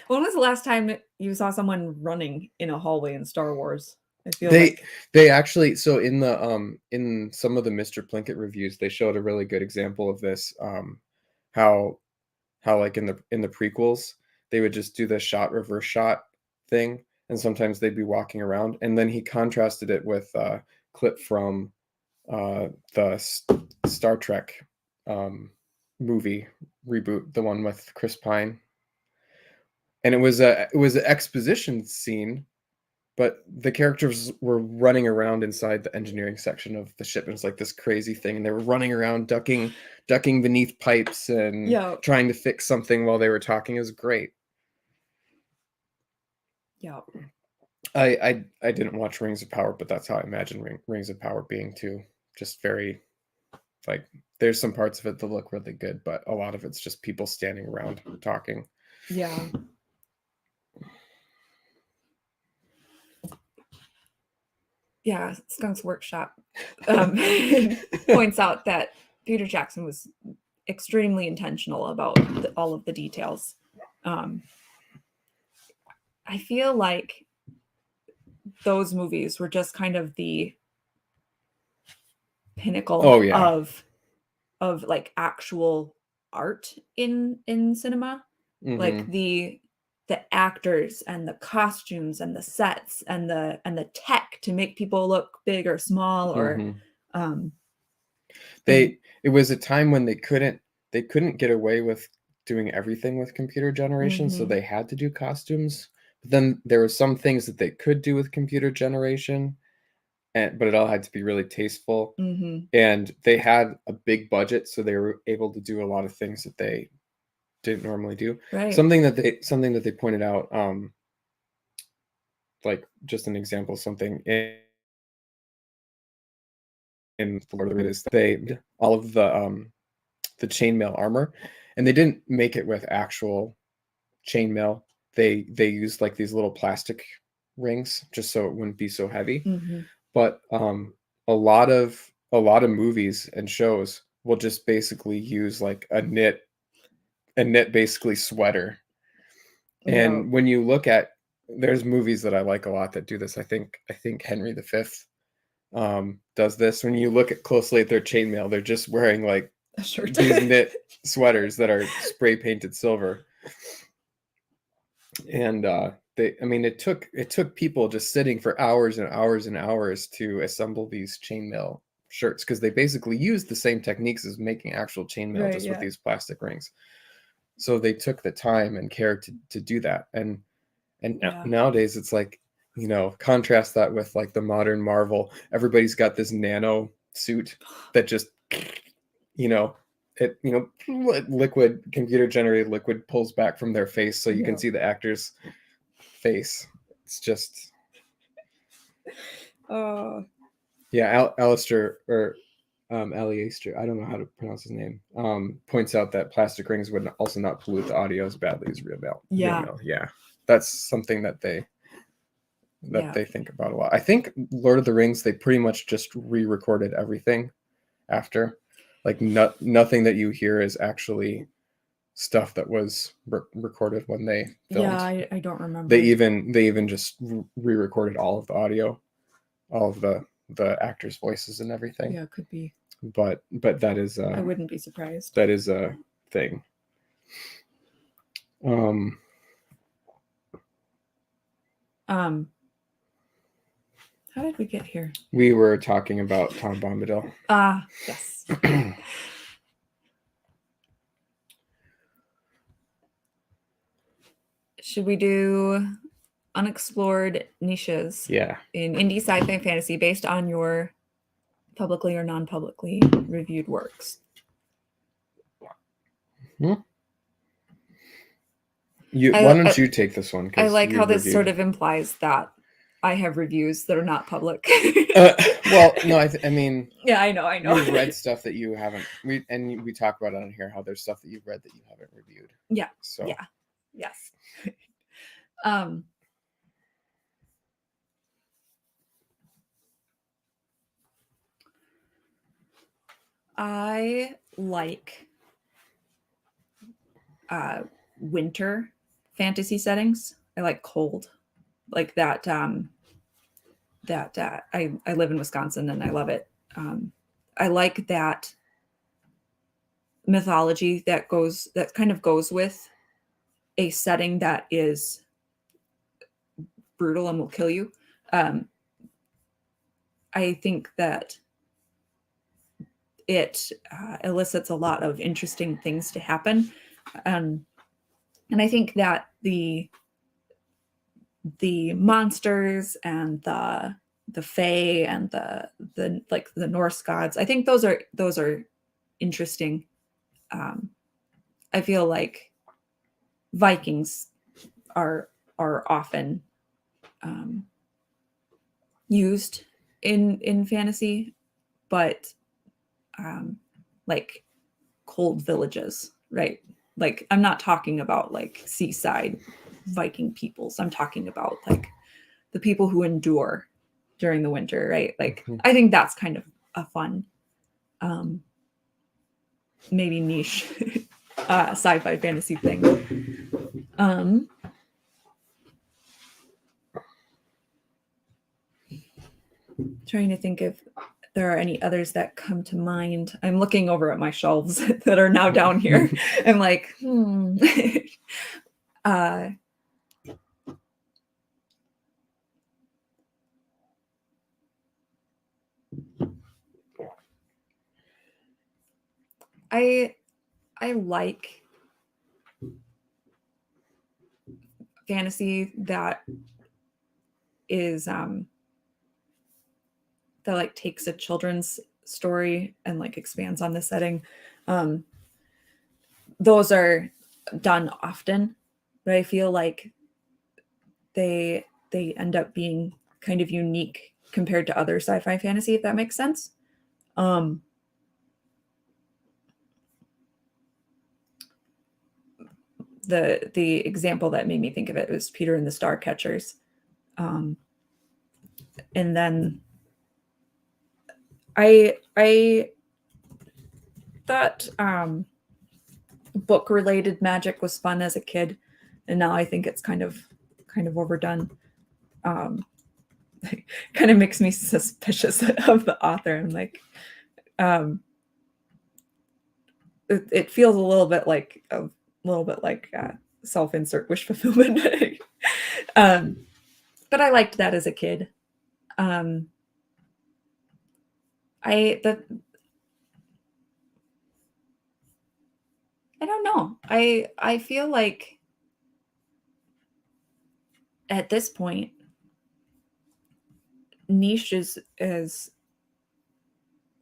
When was the last time you saw someone running in a hallway in Star Wars? I feel like They actually, so in some of the Mr. Plinkett reviews, they showed a really good example of this. How like in the prequels, they would just do the reverse shot thing, and sometimes they'd be walking around, and then he contrasted it with a clip from the Star Trek movie reboot, the one with Chris Pine, and it was an exposition scene, but the characters were running around inside the engineering section of the ship. It was like this crazy thing, and they were running around, ducking beneath pipes and trying to fix something while they were talking. It was great. Yeah. I didn't watch Rings of Power, but that's how I imagine Rings of Power being too. Just very, like, there's some parts of it that look really good, but a lot of it's just people standing around talking. Yeah. Yeah, Skunk's Workshop points out that Peter Jackson was extremely intentional about all of the details. I feel like those movies were just kind of the pinnacle of like actual art in cinema. Mm-hmm. Like the actors and the costumes and the sets and the tech to make people look big or small, or it was a time when they couldn't get away with doing everything with computer generation, so they had to do costumes. But then there were some things that they could do with computer generation, but it all had to be really tasteful. And they had a big budget, so they were able to do a lot of things that they didn't normally do. Right. Something that they pointed out, like just an example of something in Lord of the Rings, they all of the chainmail armor, and they didn't make it with actual chainmail. They used like these little plastic rings just so it wouldn't be so heavy. But a lot of movies and shows will just basically use like a knit basically sweater. And when you look at, there's movies that I like a lot that do this. I think Henry V does this. When you look closely at their chainmail, they're just wearing like these knit sweaters that are spray painted silver. And it took people just sitting for hours and hours and hours to assemble these chainmail shirts, because they basically used the same techniques as making actual chainmail, just with these plastic rings. So they took the time and care to do that. And nowadays it's like, contrast that with like the modern Marvel. Everybody's got this nano suit that just, liquid, computer generated liquid pulls back from their face, so you can see the actor's face. It's just, yeah. Alistair, or Aliaster, I don't know how to pronounce his name, points out that plastic rings would also not pollute the audio as badly as real metal. Yeah, that's something that they think about a lot. I think Lord of the Rings, they pretty much just re-recorded everything after. Like nothing that you hear is actually stuff that was recorded when they filmed. Yeah, I don't remember. They even just re-recorded all of the audio, all of the actors' voices and everything. Yeah, it could be. But that is I wouldn't be surprised. That is a thing. How did we get here? We were talking about Tom Bombadil. Yes. Should we do unexplored niches? Yeah. In indie sci-fi fantasy based on your publicly or non-publicly reviewed works. Why don't you take this one? I like how this sort of implies that I have reviews that are not public. Well, no, I mean, yeah, I know. You've read stuff that you haven't. We talk about it on here how there's stuff that you've read that you haven't reviewed. Yeah. So yeah. Yes. I like winter fantasy settings. I like cold, like that. I live in Wisconsin and I love it. I like that mythology that kind of goes with a setting that is brutal and will kill you. I think that it elicits a lot of interesting things to happen. And I think that the monsters and the fae and the Norse gods, I think those are interesting. I feel like Vikings are often used in fantasy, but like cold villages, right? Like I'm not talking about like seaside Viking peoples. I'm talking about like the people who endure during the winter, right? Like I think that's kind of a fun, maybe niche sci-fi fantasy thing. Trying to think if there are any others that come to mind. I'm looking over at my shelves that are now down here. I'm like, I like fantasy that is that like takes a children's story and like expands on the setting. Those are done often, but I feel like they end up being kind of unique compared to other sci-fi fantasy, if that makes sense. The example that made me think of it was Peter and the Starcatchers. And then I thought book related magic was fun as a kid, and now I think it's kind of overdone. Kind of makes me suspicious of the author. I'm like, it feels a little bit like self-insert wish fulfillment. But I liked that as a kid. I don't know. I feel like at this point, niche is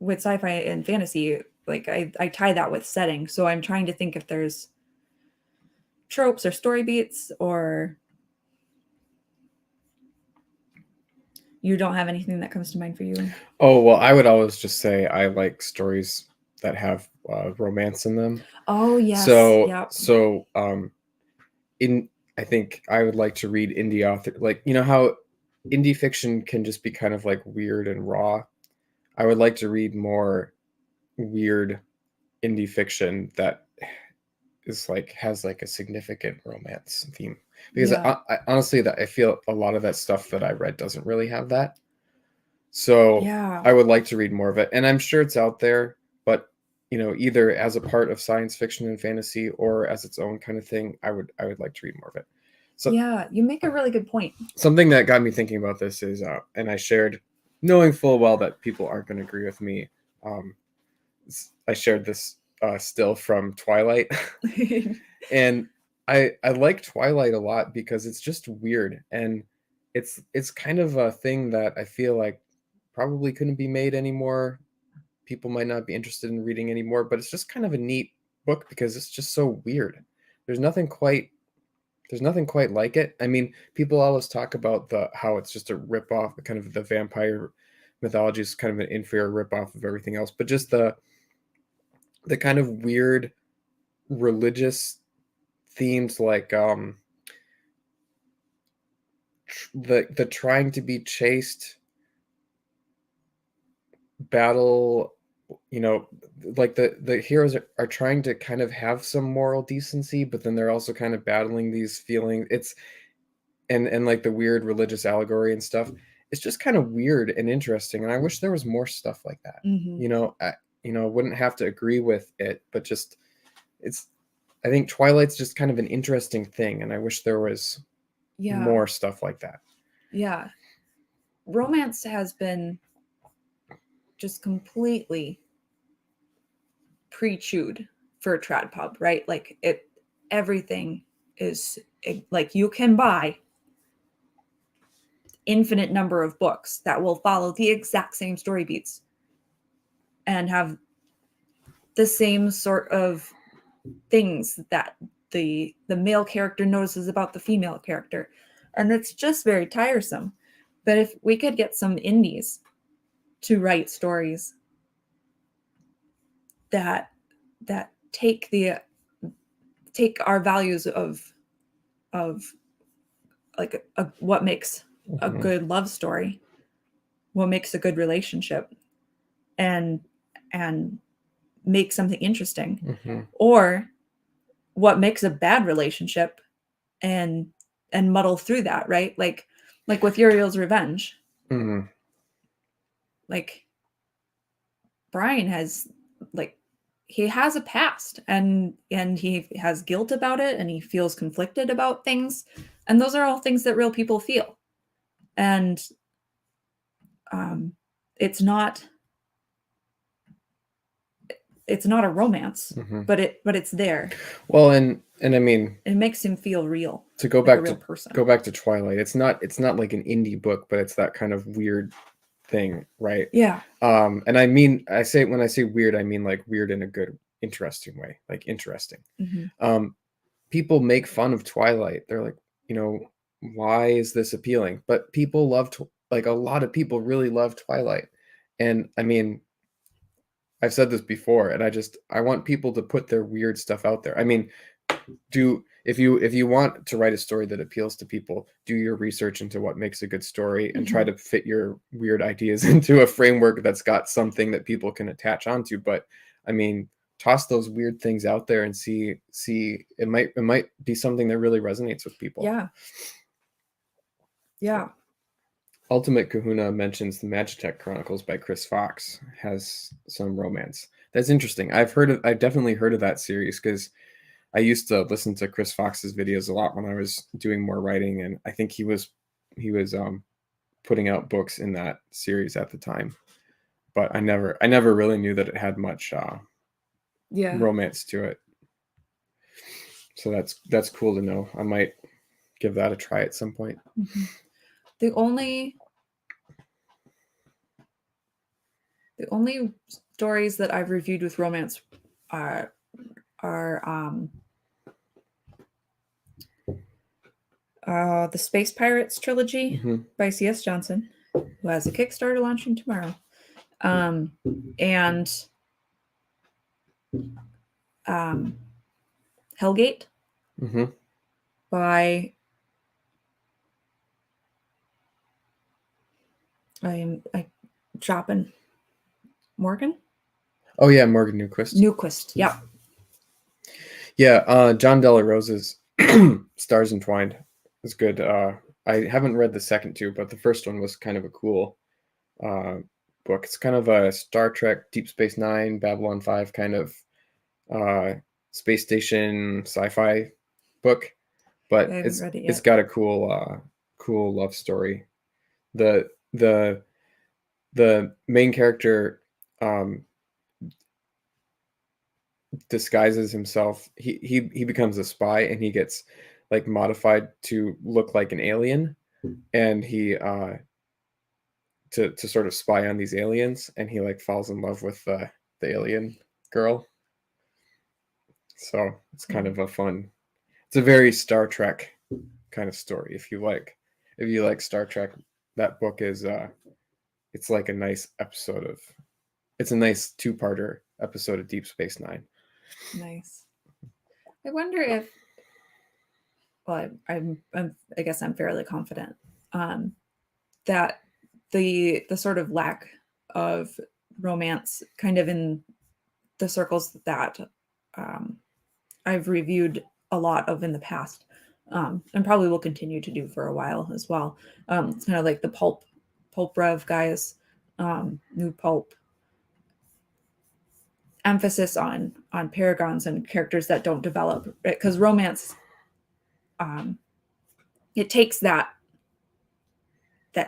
with sci-fi and fantasy. Like I tie that with setting. So I'm trying to think if there's tropes or story beats or You don't have anything that comes to mind for you? Oh, well, I would always just say I like stories that have romance in them. Oh, yes. So, Yep. in I think I would like to read indie author, like, you know how indie fiction can just be kind of like weird and raw. I would like to read more weird indie fiction that is like has like a significant romance theme, because Yeah. I honestly that I feel a lot of that stuff that I read doesn't really have that. So Yeah. I would like to read more of it, and I'm sure it's out there, but either as a part of science fiction and fantasy or as its own kind of thing, I would like to read more of it. So Yeah, you make a really good point. something that got me thinking about this is, and I shared, knowing full well that people aren't going to agree with me. Um, I shared this still from Twilight, and I like Twilight a lot because it's just weird, and it's kind of a thing that I feel like probably couldn't be made anymore. People might not be interested in reading anymore, but it's just kind of a neat book because it's just so weird. There's nothing quite there's nothing quite like it. I mean, people always talk about the how it's just a rip off, kind of the vampire mythology is kind of an inferior rip off of everything else, but just the kind of weird religious themes, like the trying to be chaste battle, like the heroes are trying to kind of have some moral decency, but then they're also kind of battling these feelings. It's and like the weird religious allegory and stuff. It's just kind of weird and interesting, and I wish there was more stuff like that. Mhm. I wouldn't have to agree with it, but just it's I think Twilight's just kind of an interesting thing, and I wish there was Yeah. more stuff like that. Yeah. Romance has been just completely pre-chewed for trad pub, right? Like everything is like you can buy infinite number of books that will follow the exact same story beats and have the same sort of things that the male character notices about the female character, and it's just very tiresome. But if we could get some indies to write stories that take our values of like what makes a Mhm. good love story, what makes a good relationship, and and make something interesting, Mhm. or what makes a bad relationship, and muddle through that, right? Like with Uriel's Revenge, Mhm. like Brian has like he has a past, and he has guilt about it, and he feels conflicted about things, and those are all things that real people feel. And it's not a romance, Mhm. but it's there. Well, and I mean, It makes him feel real, to go like a back real to person. go back to Twilight, it's not like an indie book, but it's that kind of weird thing, right? Yeah. And I mean, when I say weird, I mean like weird in a good, interesting way, like interesting. Hmm. Um, People make fun of Twilight. They're like, you know, why is this appealing? But people love, like a lot of people really love Twilight. And I mean, I've said this before, and I want people to put their weird stuff out there. I mean, if you want to write a story that appeals to people, do your research into what makes a good story and try Hmm. to fit your weird ideas into a framework that's got something that people can attach onto. But I mean, toss those weird things out there and see it might be something that really resonates with people. Yeah. Yeah. Ultimate Kahuna mentions the Magitech Chronicles by Chris Fox has some romance. That's interesting. I've definitely heard of that series because I used to listen to Chris Fox's videos a lot when I was doing more writing, and I think he was putting out books in that series at the time. But I never really knew that it had much Yeah. romance to it. So that's cool to know. I might give that a try at some point. Hmm. The only stories that I've reviewed with romance are the Space Pirates trilogy Hmm. by C.S. Johnson, who has a Kickstarter launching tomorrow. And Hellgate by I dropping Morgan. Oh yeah, Morgan Newquist. Newquist, yeah. Yeah, John Della Rosa's Stars Entwined is good. I haven't read the second two, but the first one was kind of a cool book. It's kind of a Star Trek, Deep Space Nine, Babylon 5 kind of space station sci-fi book, but it's got a cool love story. The main character disguises himself. He becomes a spy, and he gets like modified to look like an alien, and he to sort of spy on these aliens, and he like falls in love with the alien girl. So it's kind of a fun. It's a very Star Trek kind of story. If you like Star Trek, that book is it's like a nice episode of. It's a nice two-parter episode of Deep Space Nine. Nice. I wonder if. Well, I guess I'm fairly confident that the sort of lack of romance, kind of in the circles that I've reviewed a lot of in the past, and probably will continue to do for a while as well. It's kind of like the pulp rev guys, new pulp. Emphasis on paragons and characters that don't develop, because romance, it takes that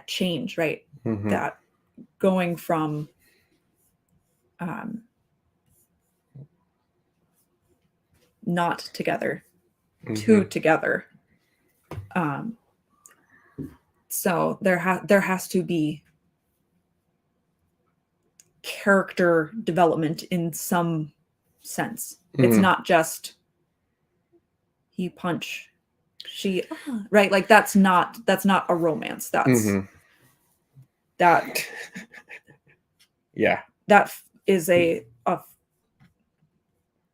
change, right? That going from not together to together. So there has to be character development in some sense. It's not just he punch, she right, like that's not a romance. That's that yeah, that is a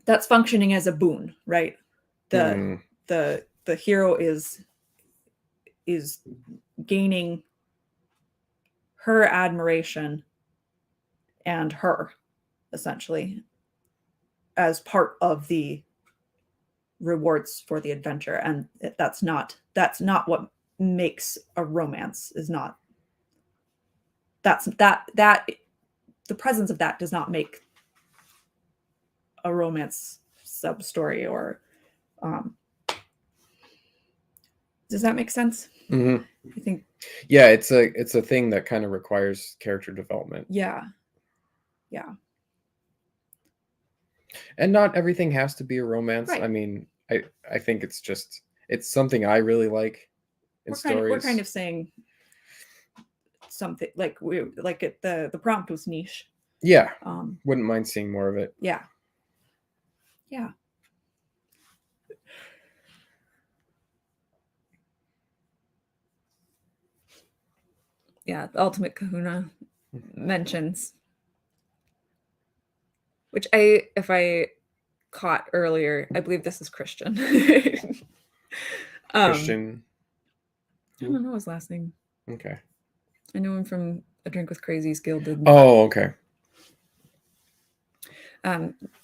that's functioning as a boon, right? The hero is gaining her admiration and her, essentially, as part of the rewards for the adventure. And that's not what makes a romance. Is not that the presence of that does not make a romance sub story. Or does that make sense? I think it's a thing that kind of requires character development. Yeah. And not everything has to be a romance. Right. I mean, I think it's something I really like in stories. We're kind of saying something like the prompt was niche. Yeah. Wouldn't mind seeing more of it. Yeah. Yeah, the Ultimate Kahuna mentions, which if I caught earlier, I believe this is Christian. Christian. I don't know his last name. Okay. I know him from A Drink with Crazies Gilded. Oh, okay.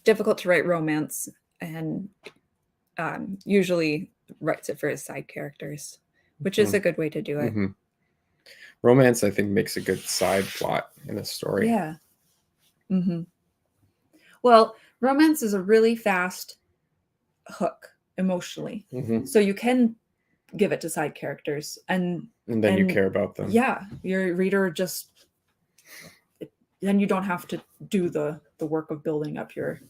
Difficult to write romance, and usually writes it for his side characters, which is a good way to do it. Romance, I think, makes a good side plot in a story. Yeah. Well, romance is a really fast hook emotionally. So you can give it to side characters, and then you care about them. Yeah, your reader just, then you don't have to do the work of building up your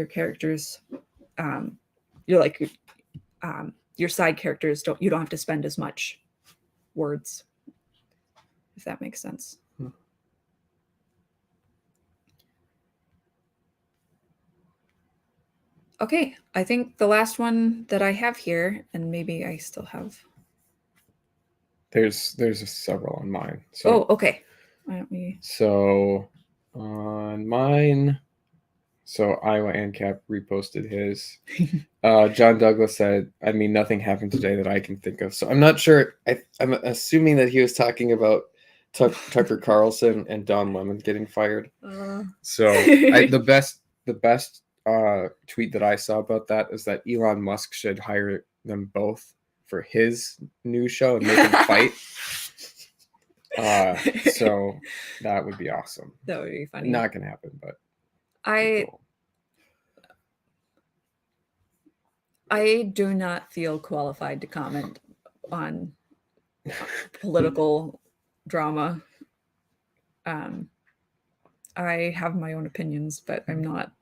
characters. You're like your side characters you don't have to spend as much words, if that makes sense. Okay, I think the last one that I have here, and maybe I still have There's several on mine. Oh, okay. Why don't we? So on mine, so Iowa ANCAP reposted his. John Douglas said, I mean, nothing happened today that I can think of. So I'm not sure. I'm assuming that he was talking about Tucker Carlson and Don Lemon getting fired. So the best tweet that I saw about that is that Elon Musk should hire them both for his new show and make them fight. So that would be awesome. That would be funny. Not gonna happen, but I do not feel qualified to comment on political drama. I have my own opinions, but I'm not.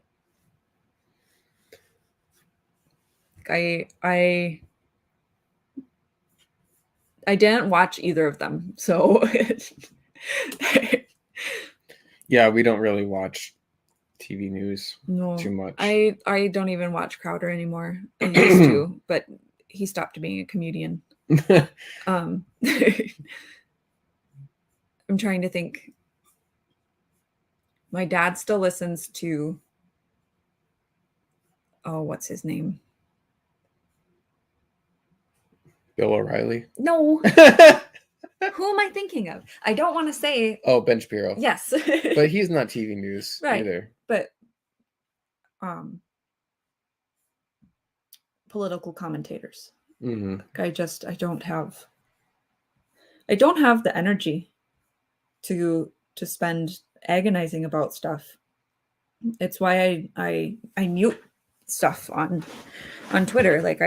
I didn't watch either of them, so yeah, we don't really watch TV news too much. I don't even watch Crowder anymore. I used to, but he stopped being a comedian. I'm trying to think. My dad still listens to, oh, what's his name? Bill O'Reilly? No. Who am I thinking of? I don't want to say. Oh, Ben Shapiro. Yes. But he's not TV news either. But political commentators. Mm-hmm. I don't have the energy to spend agonizing about stuff. It's why I mute stuff on Twitter. Like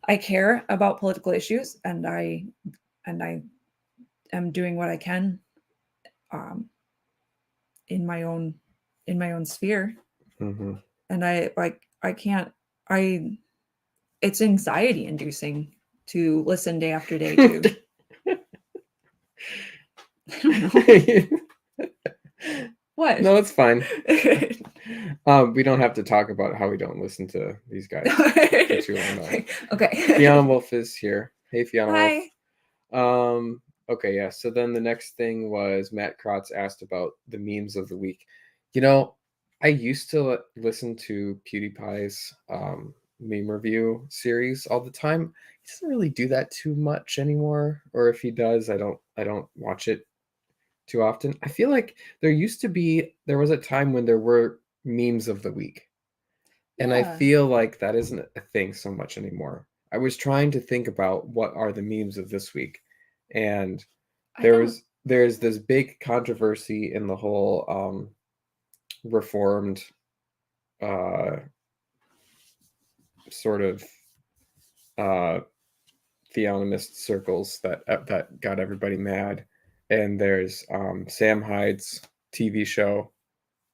I care about political issues, and I am doing what I can in my own sphere. Mm-hmm. And I can't. It's anxiety inducing to listen day after day to. I don't know. What? No, it's fine. We don't have to talk about how we don't listen to these guys for too long. Okay. Fiona Wolf is here. Hey, Fiona Hi. Wolf. Okay, yeah. So then the next thing was Matt Krotz asked about the memes of the week. You know, I used to listen to PewDiePie's meme review series all the time. He doesn't really do that too much anymore, or if he does, I don't watch it too often. I feel like there was a time when there were memes of the week, and I feel like that isn't a thing so much anymore. I was trying to think about what are the memes of this week, and there's this big controversy in the whole reformed sort of theonomist circles that got everybody mad. And there's Sam Hyde's TV show,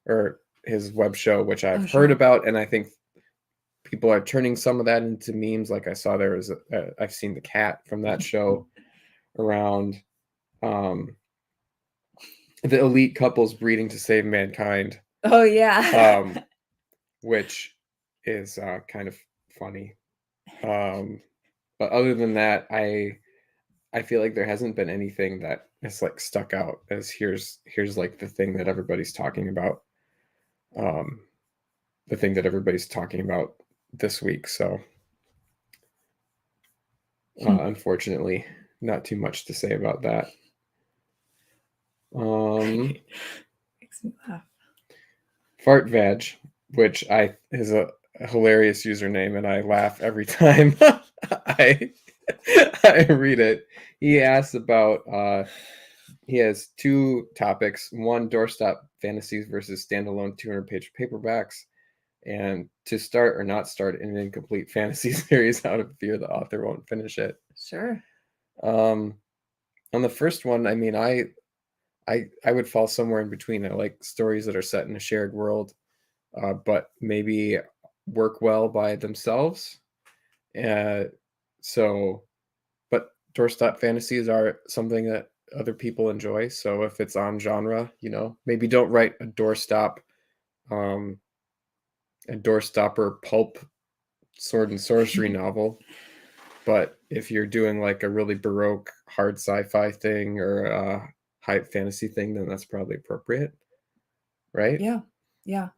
or his web show, which I've heard about, and I think people are turning some of that into memes. Like I saw there was I've seen the cat from that show around. The elite couples breeding to save mankind. Oh yeah. Which is kind of funny. But other than that, I feel like there hasn't been anything that has like stuck out as here's like the thing that everybody's talking about. The thing that everybody's talking about this week. So unfortunately, not too much to say about that. Makes me laugh. Fart Vag, which is a hilarious username, and I laugh every time I read it. He asks about he has two topics: one, doorstop fantasies versus standalone 200-page paperbacks, and to start or not start an incomplete fantasy series out of fear the author won't finish it. Sure. On the first one, I mean, I would fall somewhere in between. I like stories that are set in a shared world, but maybe work well by themselves. But doorstop fantasies are something that other people enjoy. So if it's on genre, maybe don't write a doorstopper pulp sword and sorcery novel, But if you're doing like a really baroque hard sci-fi thing or a high fantasy thing, then that's probably appropriate, right? Yeah. Yeah.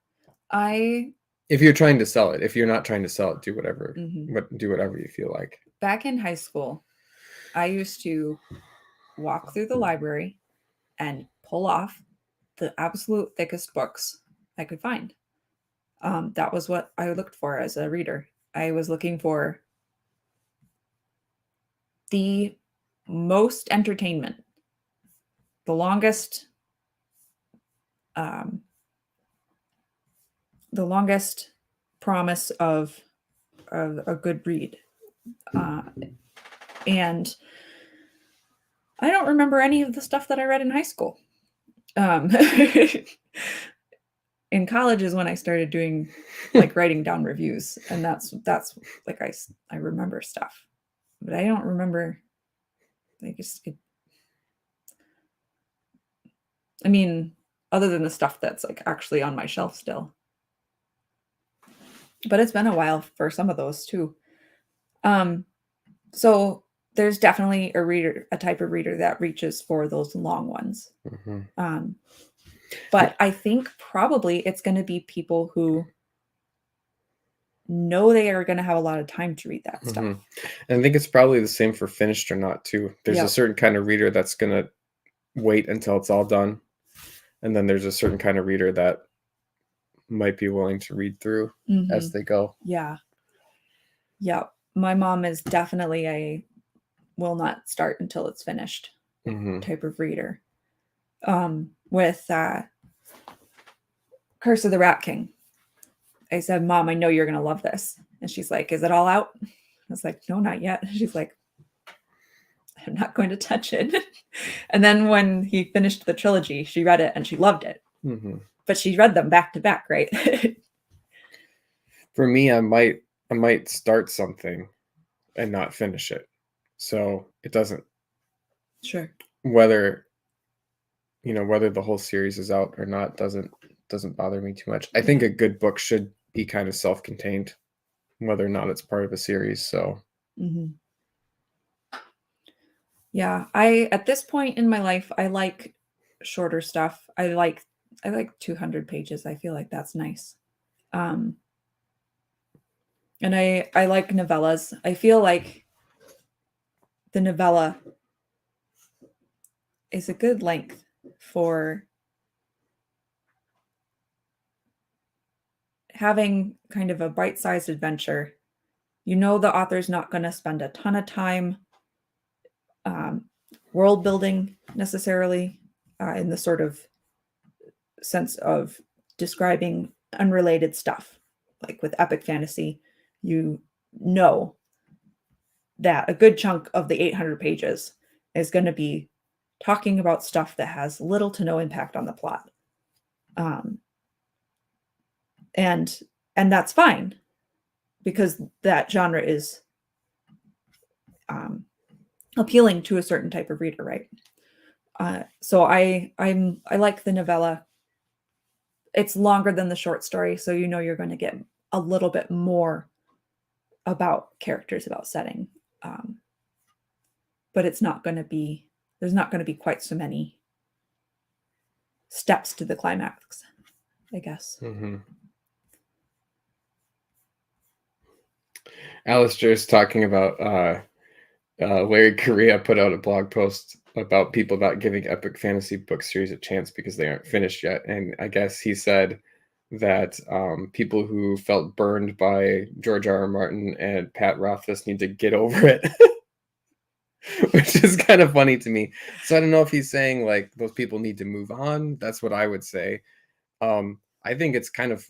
I If you're trying to sell it. If you're not trying to sell it, mhm. do whatever you feel like. Back in high school, I used to walk through the library and pull off the absolute thickest books I could find. That was what I looked for as a reader. I was looking for the most entertainment, the longest, um, the longest promise of a good read. And I don't remember any of the stuff that I read in high school. Um, in college is when I started doing like writing down reviews, and that's like I remember stuff, but I don't remember. I just, I mean, other than the stuff that's like actually on my shelf still. But it's been a while for some of those too. So there's definitely a type of reader that reaches for those long ones. Mhm. But I think probably it's going to be people who know they are going to have a lot of time to read that stuff. And I think it's probably the same for finished or not too. There's a Yep. certain kind of reader that's gonna wait until it's all done, and then there's a certain kind of reader that might be willing to read through as Mhm. they go. Yeah. Yep. My mom is definitely a will not start until it's finished Hmm. type of reader. With Curse of the Rat King, I said, Mom, I know you're going to love this. And she's like, Is it all out? I was like, No, not yet. She's like, I'm not going to touch it. And then when he finished the trilogy, she read it and she loved it. Hmm. But she read them back to back, right? For me, I might start something and not finish it, so it doesn't Sure. whether whether the whole series is out or not doesn't bother me too much. I think Yeah. a good book should be kind of self-contained, whether or not it's part of a series. So Hmm. Yeah. I at this point in my life, I like shorter stuff. I like 200 pages. I feel like that's nice. Um, and I like novellas. I feel like the novella is a good length for having kind of a bite-sized adventure. You know the author's not going to spend a ton of time um, world building necessarily in the sort of sense of describing unrelated stuff. Like with epic fantasy, you know that a good chunk of the 800 pages is going to be talking about stuff that has little to no impact on the plot. Um, and and that's fine because that genre is um, appealing to a certain type of reader, right? So I like the novella. It's longer than the short story, so you know you're going to get a little bit more about characters, about setting, um, but it's not going to be there's not going to be quite so many steps to the climax, I guess. Alistair's talking about Larry Correa put out a blog post about people not giving epic fantasy book series a chance because they aren't finished yet. And I guess he said that people who felt burned by George R. R. Martin and Pat Rothfuss need to get over it, which is kind of funny to me. So I don't know if he's saying like those people need to move on. That's what I would say. I think it's kind of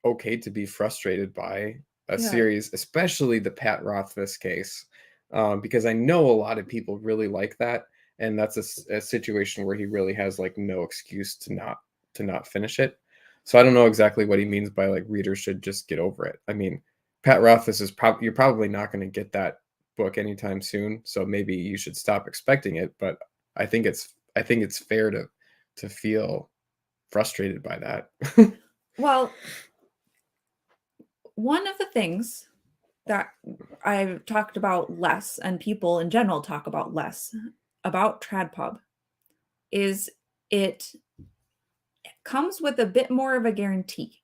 okay to be frustrated by a Yeah. series, especially the Pat Rothfuss case, because I know a lot of people really like that, and that's a situation where he really has like no excuse to not finish it. So I don't know exactly what he means by like readers should just get over it. I mean, Pat Rothfuss is you're probably not going to get that book anytime soon, so maybe you should stop expecting it. But I think it's fair to feel frustrated by that. Well, one of the things that I've talked about less, and people in general talk about less about TradPub, is it comes with a bit more of a guarantee,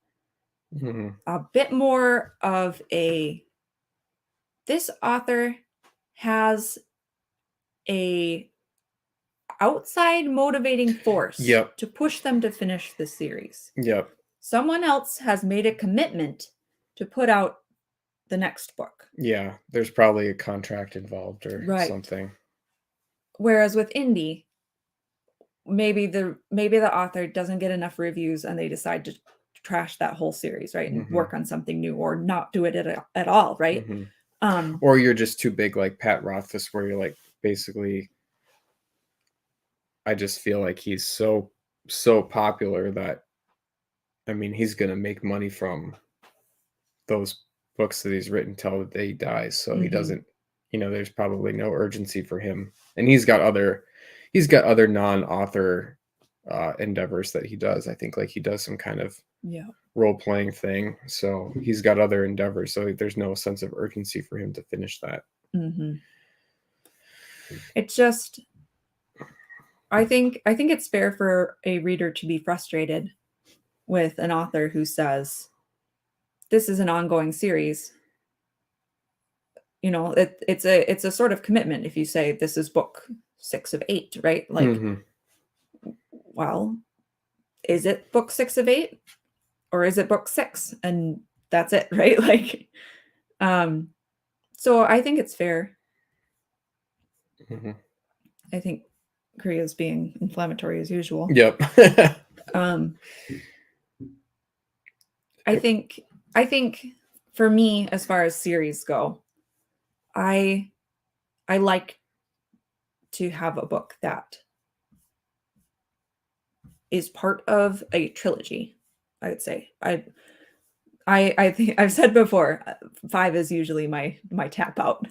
a bit more of a, this author has a outside motivating force Yep. to push them to finish the series. Yep. Someone else has made a commitment to put out the next book. Yeah, there's probably a contract involved or Right. something. Whereas with indie, maybe the author doesn't get enough reviews and they decide to trash that whole series, right? And work on something new or not do it at all, right? Or you're just too big like Pat Rothfuss, where you're like, basically, I just feel like he's so popular that, I mean, he's gonna make money from those books that he's written till the day he dies. So he doesn't, there's probably no urgency for him. And he's got other non-author endeavors that he does. I think like he does some kind of role-playing thing. So he's got other endeavors. So there's no sense of urgency for him to finish that. It's just, I think it's fair for a reader to be frustrated with an author who says, this is an ongoing series. It's a sort of commitment if you say this is book 6 of 8, right? Like, well, is it book 6 of 8 or is it book 6 and that's it, right? Like, so I think it's fair. I think Korea's being inflammatory as usual. Yep. I think for me, as far as series go, I like to have a book that is part of a trilogy. I would say I think I've said before, 5 is usually my tap out,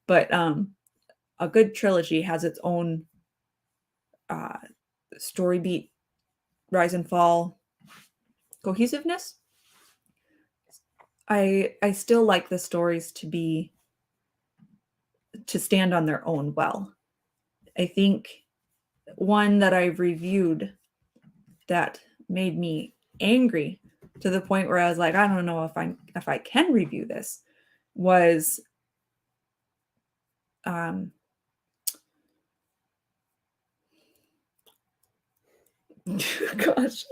but a good trilogy has its own story beat, rise and fall, cohesiveness. I still like the stories to stand on their own well. I think one that I've reviewed that made me angry to the point where I was like, I don't know if I can review this, was gosh,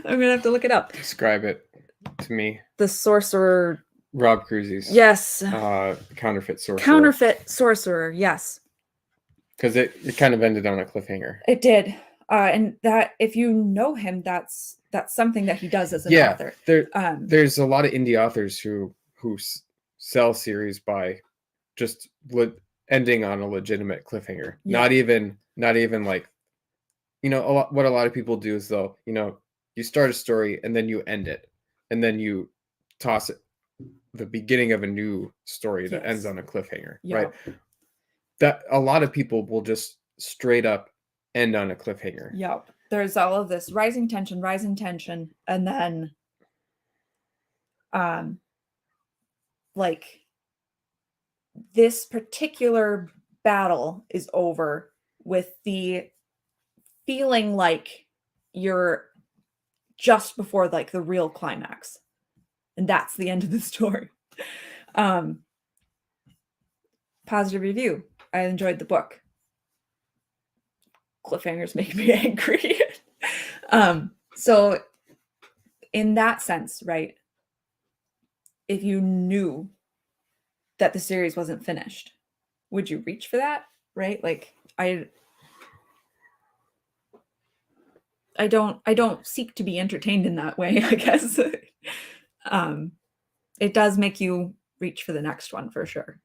I'm gonna have to look it up. Describe it to me. The Sorcerer. Rob Cruzy's. Yes. Counterfeit Sorcerer. Counterfeit Sorcerer, yes. Because it kind of ended on a cliffhanger. It did. And that, if you know him, that's something that he does as an author. There's a lot of indie authors who sell series by just ending on a legitimate cliffhanger. Yeah. Not even like, what a lot of people do is they'll, you start a story and then you end it, and then you toss it the beginning of a new story that ends on a cliffhanger, right? That a lot of people will just straight up end on a cliffhanger. Yep. There's all of this rising tension, and then like this particular battle is over with the feeling like you're just before like the real climax, and that's the end of the story. Positive review. I enjoyed the book. Cliffhangers make me angry. So in that sense, right, if you knew that the series wasn't finished, would you reach for that? Right? Like I don't seek to be entertained in that way, I guess. It does make you reach for the next one for sure.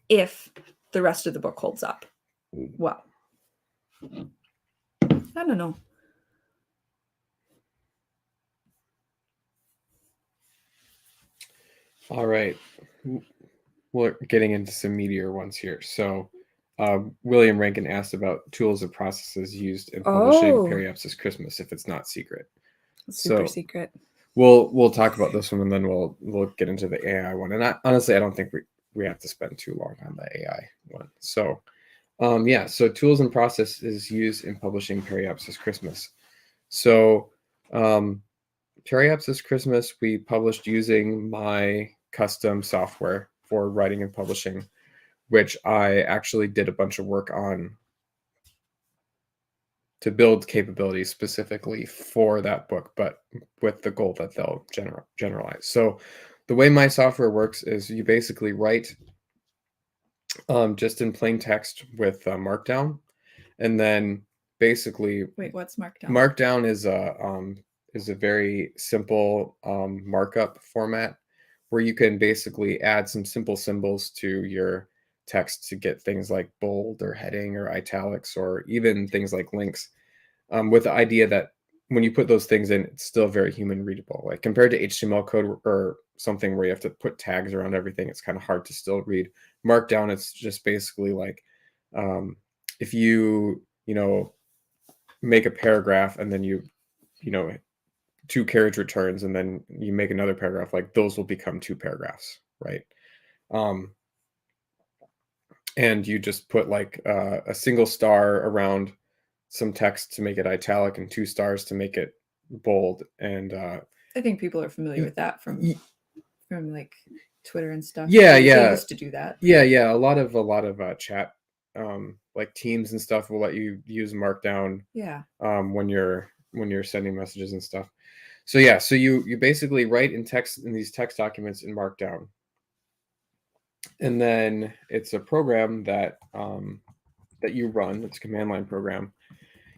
If the rest of the book holds up well. I don't know. All right. We're getting into some meatier ones here. So William Rankin asked about tools or processes used in publishing Perry Epps' Christmas if it's not secret. Super secret. we'll talk about this one, and then we'll get into the AI one. And honestly, I don't think we have to spend too long on the AI one. So yeah, so tools and processes used in publishing Periapsis Christmas. So Periapsis Christmas, we published using my custom software for writing and publishing, which I actually did a bunch of work on to build capabilities specifically for that book, but with the goal that they'll generalize. So the way my software works is you basically write just in plain text with Markdown, and then basically Wait, what's Markdown? Markdown is a very simple markup format where you can basically add some simple symbols to your text to get things like bold or heading or italics or even things like links, with the idea that when you put those things in, it's still very human readable. Like compared to HTML code or something where you have to put tags around everything, it's kind of hard to still read. Markdown, it's just basically like if you make a paragraph and then you know 2 carriage returns and then you make another paragraph, like those will become 2 paragraphs, right? And you just put like a single star around some text to make it italic and 2 stars to make it bold. And I think people are familiar with that from like Twitter and stuff. Yeah, they yeah, used to do that. yeah. A lot of chat, like Teams and stuff, will let you use Markdown. Yeah. When you're sending messages and stuff. So yeah, so you basically write in these text documents in Markdown, and then it's a program that that you run. It's a command line program.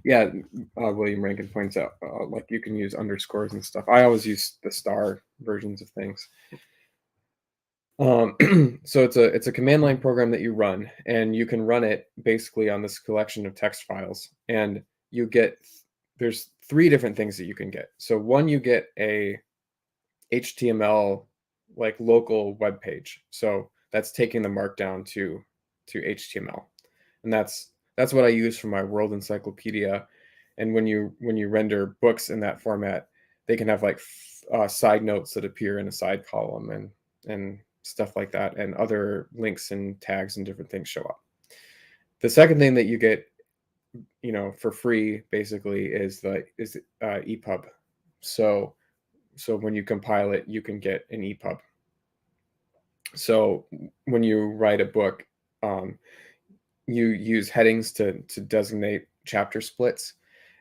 Yeah, William Rankin points out like you can use underscores and stuff. I always use the star versions of things. So it's a command line program that you run, and you can run it basically on this collection of text files, and you get there's 3 different things that you can get. So one, you get a HTML like local web page. So that's taking the markdown to HTML, and that's what I use for my World Encyclopedia. And when you render books in that format, they can have like side notes that appear in a side column and stuff like that, and other links and tags and different things show up. The second thing that you get, for free basically is EPUB. So when you compile it, you can get an EPUB. So when you write a book, you use headings to designate chapter splits,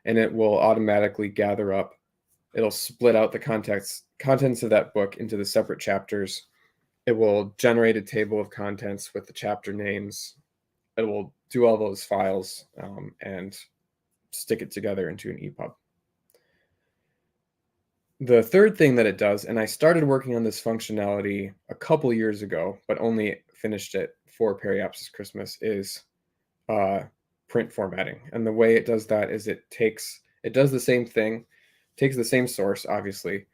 and it will automatically gather up. It'll split out the contents of that book into the separate chapters. It will generate a table of contents with the chapter names. It will do all those files and stick it together into an EPUB. The third thing that it does, and I started working on this functionality a couple years ago, but only finished it for Periapsis Christmas, is print formatting. And the way it does that is it does the same thing, takes the same source, obviously,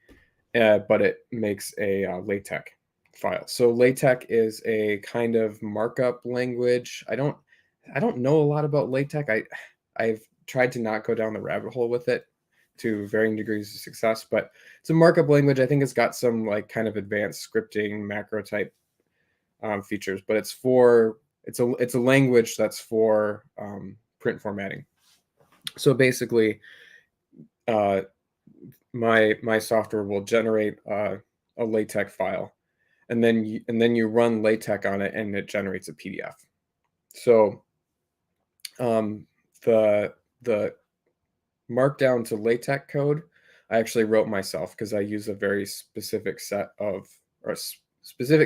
but it makes a LaTeX file. So LaTeX is a kind of markup language. I don't know a lot about LaTeX. I've tried to not go down the rabbit hole with it to varying degrees of success, but it's a markup language. I think it's got some like kind of advanced scripting macro type features, but it's a language that's for print formatting. So basically, my software will generate a LaTeX file, and then you run LaTeX on it, and it generates a PDF. So the Markdown to LaTeX code I actually wrote myself because I use a very specific specific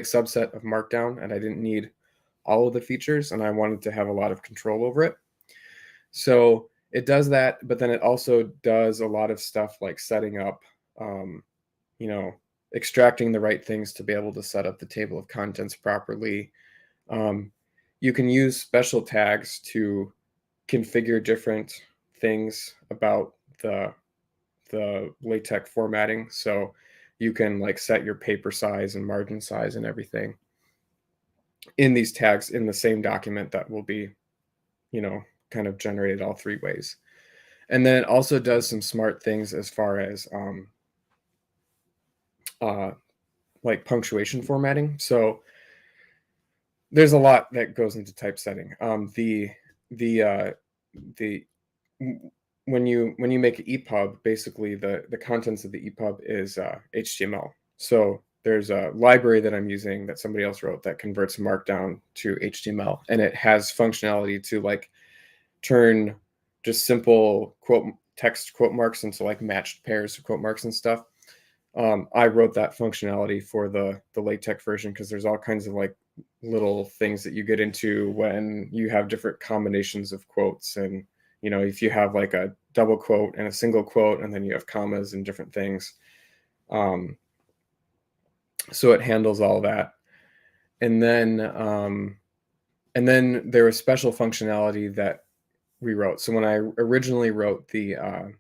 subset of Markdown, and I didn't need all of the features, and I wanted to have a lot of control over it. So it does that, but then it also does a lot of stuff like setting up, extracting the right things to be able to set up the table of contents properly. You can use special tags to configure different things about the LaTeX formatting. So you can like set your paper size and margin size and everything in these tags in the same document that will be, kind of generated all 3 ways. And then it also does some smart things as far as like punctuation formatting. So there's a lot that goes into typesetting. The when you make an EPUB, basically the contents of the EPUB is HTML. So there's a library that I'm using that somebody else wrote that converts Markdown to HTML, and it has functionality to like turn just simple text quote marks into like matched pairs of quote marks and stuff. I wrote that functionality for the LaTeX version because there's all kinds of like little things that you get into when you have different combinations of quotes, and if you have like a double quote and a single quote, and then you have commas and different things. So it handles all that, and then there was special functionality that we wrote. So when I originally wrote the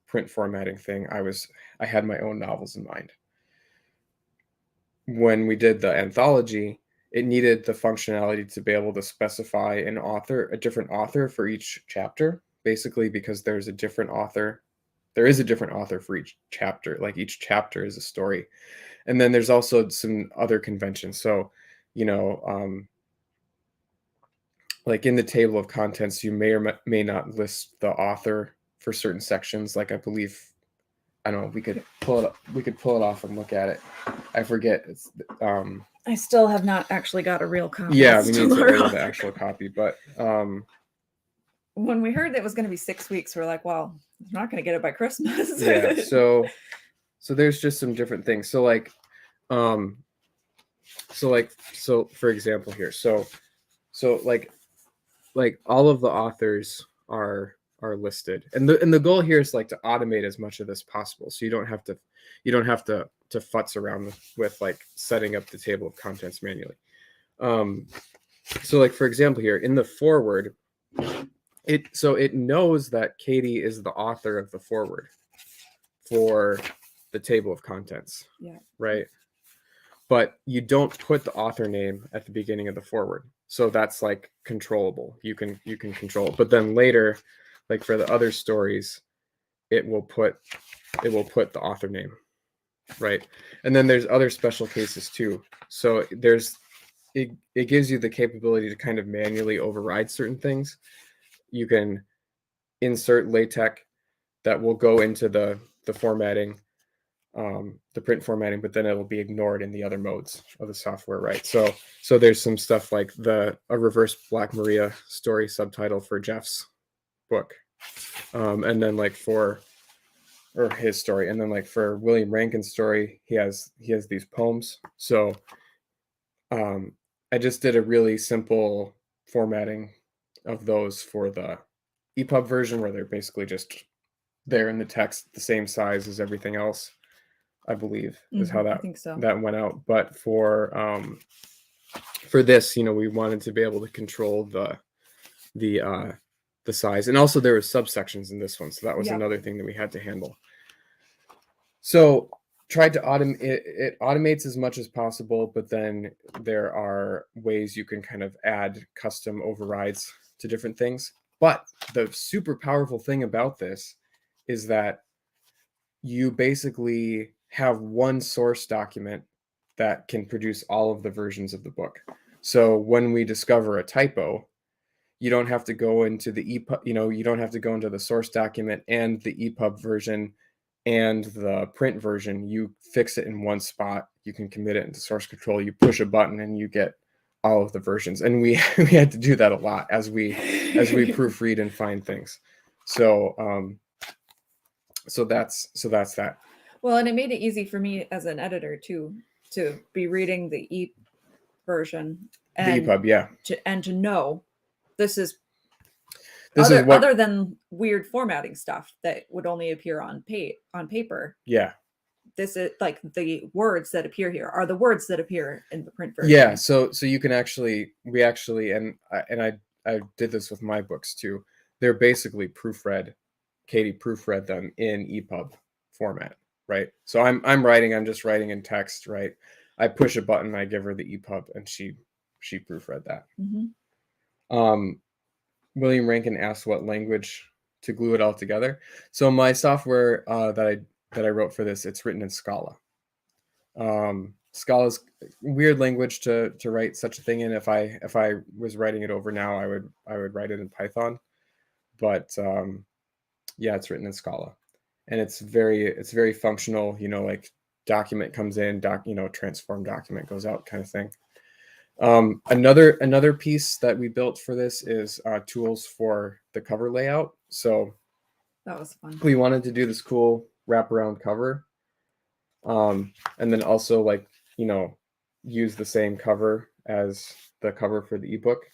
print formatting thing, I had my own novels in mind. When we did the anthology, it needed the functionality to be able to specify a different author for each chapter, basically because there is a different author for each chapter. Like each chapter is a story. And then there's also some other conventions. So, like in the table of contents, you may or may not list the author for certain sections. Like I believe, I don't know, we could pull it off and look at it. I forget. It's I still have not actually got a real copy. Yeah, we need to order the actual copy, but when we heard that it was going to be 6 weeks, we're like, well, I'm not going to get it by Christmas. Yeah, so there's just some different things. So for example here, so like all of the authors are listed, and the goal here is like to automate as much of this possible, so you don't have to futz around with like setting up the table of contents manually. So like for example here in the foreword, it knows that Katie is the author of the foreword for the table of contents. Yeah. Right. But you don't put the author name at the beginning of the foreword. So that's like controllable. You can control it. But then later, like for the other stories, it will put the author name. Right. And then there's other special cases too. So it gives you the capability to kind of manually override certain things. You can insert LaTeX that will go into the formatting, the print formatting, but then it'll be ignored in the other modes of the software, right? So there's some stuff like a reverse Black Maria story subtitle for Jeff's book, and then like his story, and then like for William Rankin's story, he has these poems. So I just did a really simple formatting of those for the EPUB version, where they're basically just there in the text, the same size as everything else, I believe, is how that went out. But for this, we wanted to be able to control the size, and also there were subsections in this one, so that was another thing that we had to handle. So tried to automate it automates as much as possible, but then there are ways you can kind of add custom overrides to different things. But the super powerful thing about this is that you basically have one source document that can produce all of the versions of the book. So when we discover a typo, you don't have to go into the EPUB, you don't have to go into the source document and the EPUB version and the print version. You fix it in one spot. You can commit it into source control. You push a button and you get all of the versions. And we had to do that a lot as we proofread and find things. So that's that. Well, and it made it easy for me as an editor too, to be reading the E version and the EPUB, yeah, to know this is other than weird formatting stuff that would only appear on paper. Yeah. This is like the words that appear here are the words that appear in the print version. Yeah, so you can we actually and I did this with my books too. They're basically proofread. Katie proofread them in EPUB format, right? So I'm just writing in text, right? I push a button, I give her the EPUB, and she proofread that. Mm-hmm. William Rankin asked what language to glue it all together. So my software that that I wrote for this, it's written in Scala. Scala's weird language to write such a thing in. If I was writing it over now, I would write it in Python. But yeah, it's written in Scala, and it's very functional. You know, like document comes in, transform document goes out, kind of thing. Another piece that we built for this is tools for the cover layout. So that was fun. We wanted to do this cool wraparound cover, and then also use the same cover as the cover for the ebook.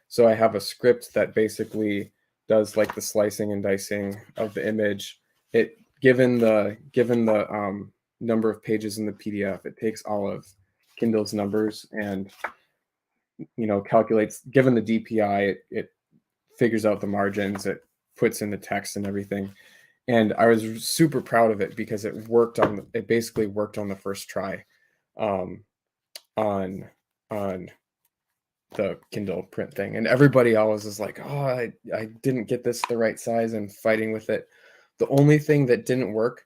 So I have a script that basically does like the slicing and dicing of the image. It given the number of pages in the PDF, it takes all of Kindle's numbers and calculates, given the DPI, it figures out the margins, it puts in the text and everything. And I was super proud of it because it basically worked on the first try, on the Kindle print thing. And everybody always is like, oh, I didn't get this the right size, and fighting with it. The only thing that didn't work,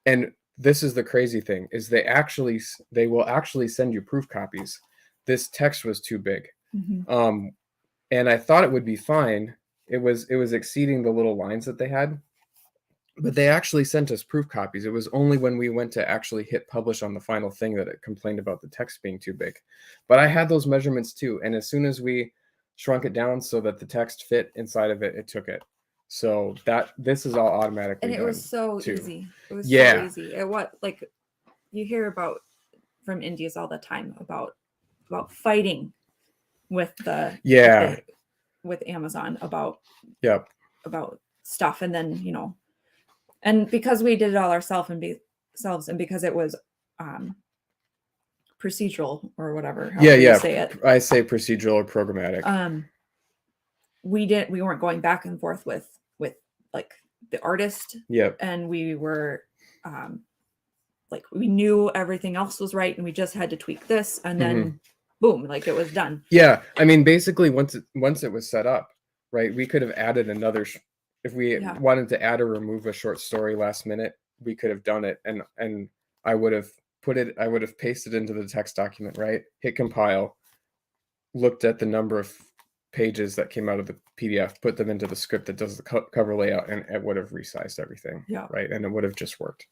and this is the crazy thing, is they will actually send you proof copies. This text was too big. Mm-hmm. And I thought it would be fine. It was exceeding the little lines that they had, but they actually sent us proof copies. It was only when we went to actually hit publish on the final thing that it complained about the text being too big. But I had those measurements too, and as soon as we shrunk it down so that the text fit inside of it, it took it. So this is all automatically. And it was so easy. It was so easy. You hear about from Indies all the time about fighting with with Amazon about stuff, and then and because we did it all ourselves and because it was procedural or whatever. You say it. I say procedural or programmatic. We weren't going back and forth with like the artist. Yep. And we were we knew everything else was right, and we just had to tweak this, and then boom, like it was done. Yeah, I mean, basically once it was set up, right, we could have added another if we wanted to add or remove a short story last minute, we could have done it, and I would have pasted into the text document, right, hit compile, looked at the number of pages that came out of the PDF, put them into the script that does the cover layout, and it would have resized everything. Right, and it would have just worked.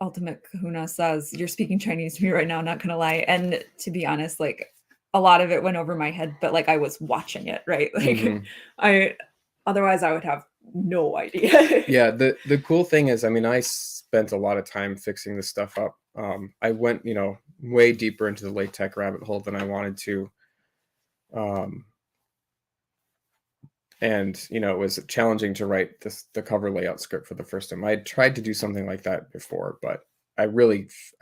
Ultimate Kahuna says, "You're speaking Chinese to me right now, not gonna lie." And to be honest, like a lot of it went over my head, but like I was watching it, right? Like otherwise I would have no idea. Yeah, the cool thing is, I mean, I spent a lot of time fixing this stuff up. I went, way deeper into the LaTeX rabbit hole than I wanted to. And it was challenging to write the cover layout script for the first time. I tried to do something like that before, but I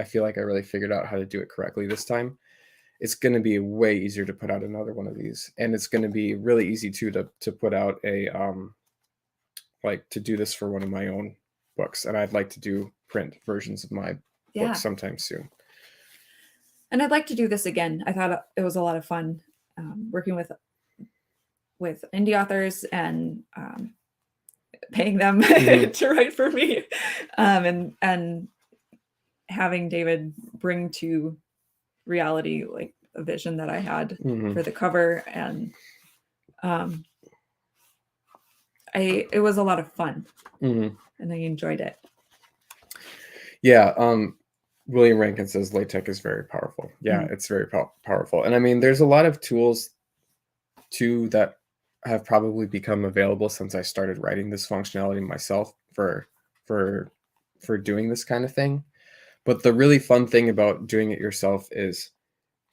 feel like I really figured out how to do it correctly this time. It's going to be way easier to put out another one of these, and it's going to be really easy too to put out a to do this for one of my own books, and I'd like to do print versions of my books sometime soon. And I'd like to do this again. I thought it was a lot of fun working with indie authors and paying them to write for me, and having David bring to reality like a vision that I had for the cover, and it was a lot of fun, and I enjoyed it. Yeah. William Rankin says LaTeX is very powerful. Yeah, it's very powerful. And I mean, there's a lot of tools too that have probably become available since I started writing this functionality myself for doing this kind of thing. But the really fun thing about doing it yourself is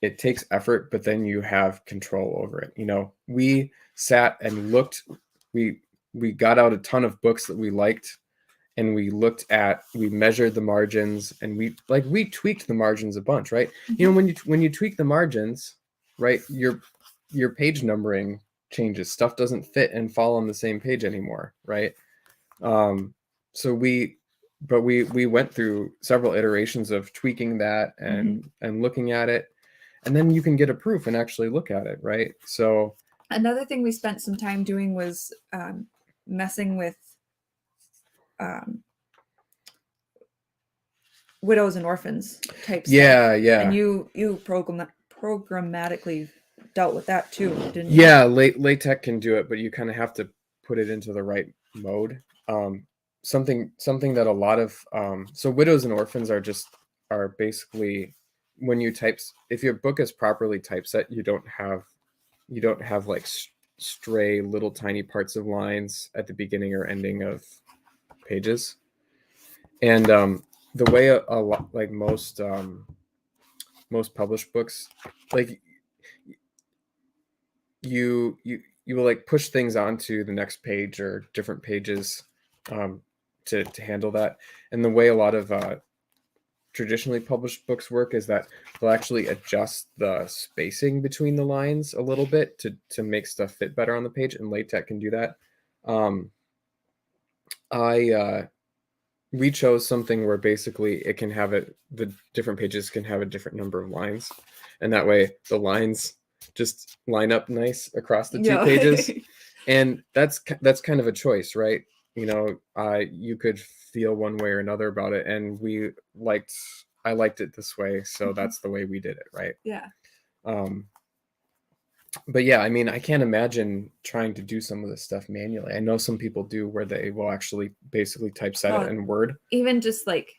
it takes effort, but then you have control over it. We sat and looked, we got out a ton of books that we liked, and we measured the margins, and we tweaked the margins a bunch, right? When you tweak the margins, right, your page numbering changes. Stuff doesn't fit and fall on the same page anymore, right? So we went through several iterations of tweaking that and looking at it, and then you can get a proof and actually look at it, right? So another thing we spent some time doing was messing with widows and orphans type Yeah, stuff. yeah. And you programmatically dealt with that too, didn't you? Yeah, LaTeX can do it, but you kind of have to put it into the right mode. Something that a lot of so widows and orphans are basically when you if your book is properly typeset, you don't have like stray little tiny parts of lines at the beginning or ending of pages. And the way a lot like most published books, like you will like push things onto the next page or different pages to handle that. And the way a lot of traditionally published books work is that they'll actually adjust the spacing between the lines a little bit to make stuff fit better on the page, and LaTeX can do that. We chose something where basically it can have the different pages can have a different number of lines, and that way the lines just line up nice across the two pages. And that's kind of a choice, right? You could feel one way or another about it, and I liked it this way, so that's the way we did it, right? Yeah. But yeah, I mean, I can't imagine trying to do some of this stuff manually. I know some people do where they will actually basically typeset it in Word. Even just like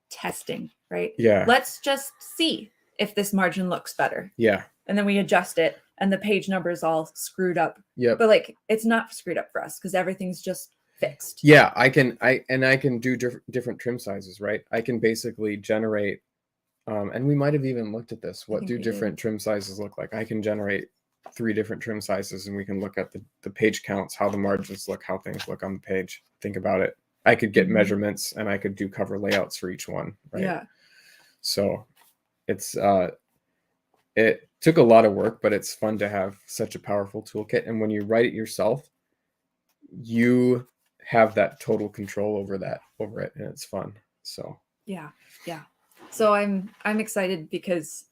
testing, right? Yeah. Let's just see if this margin looks better. Yeah. And then we adjust it and the page number is all screwed up. Yeah. But like, it's not screwed up for us because everything's just fixed. Yeah, I can do different trim sizes, right? I can basically generate, and we might have even looked at this. What do different trim sizes look like? I can generate 3 different trim sizes, and we can look at the page counts, how the margins look, how things look on the page. Think about it. I could get measurements, and I could do cover layouts for each one, right? Yeah. So it's it took a lot of work, but it's fun to have such a powerful toolkit. And when you write it yourself, you have that total control over it, and it's fun. So yeah. So I'm excited because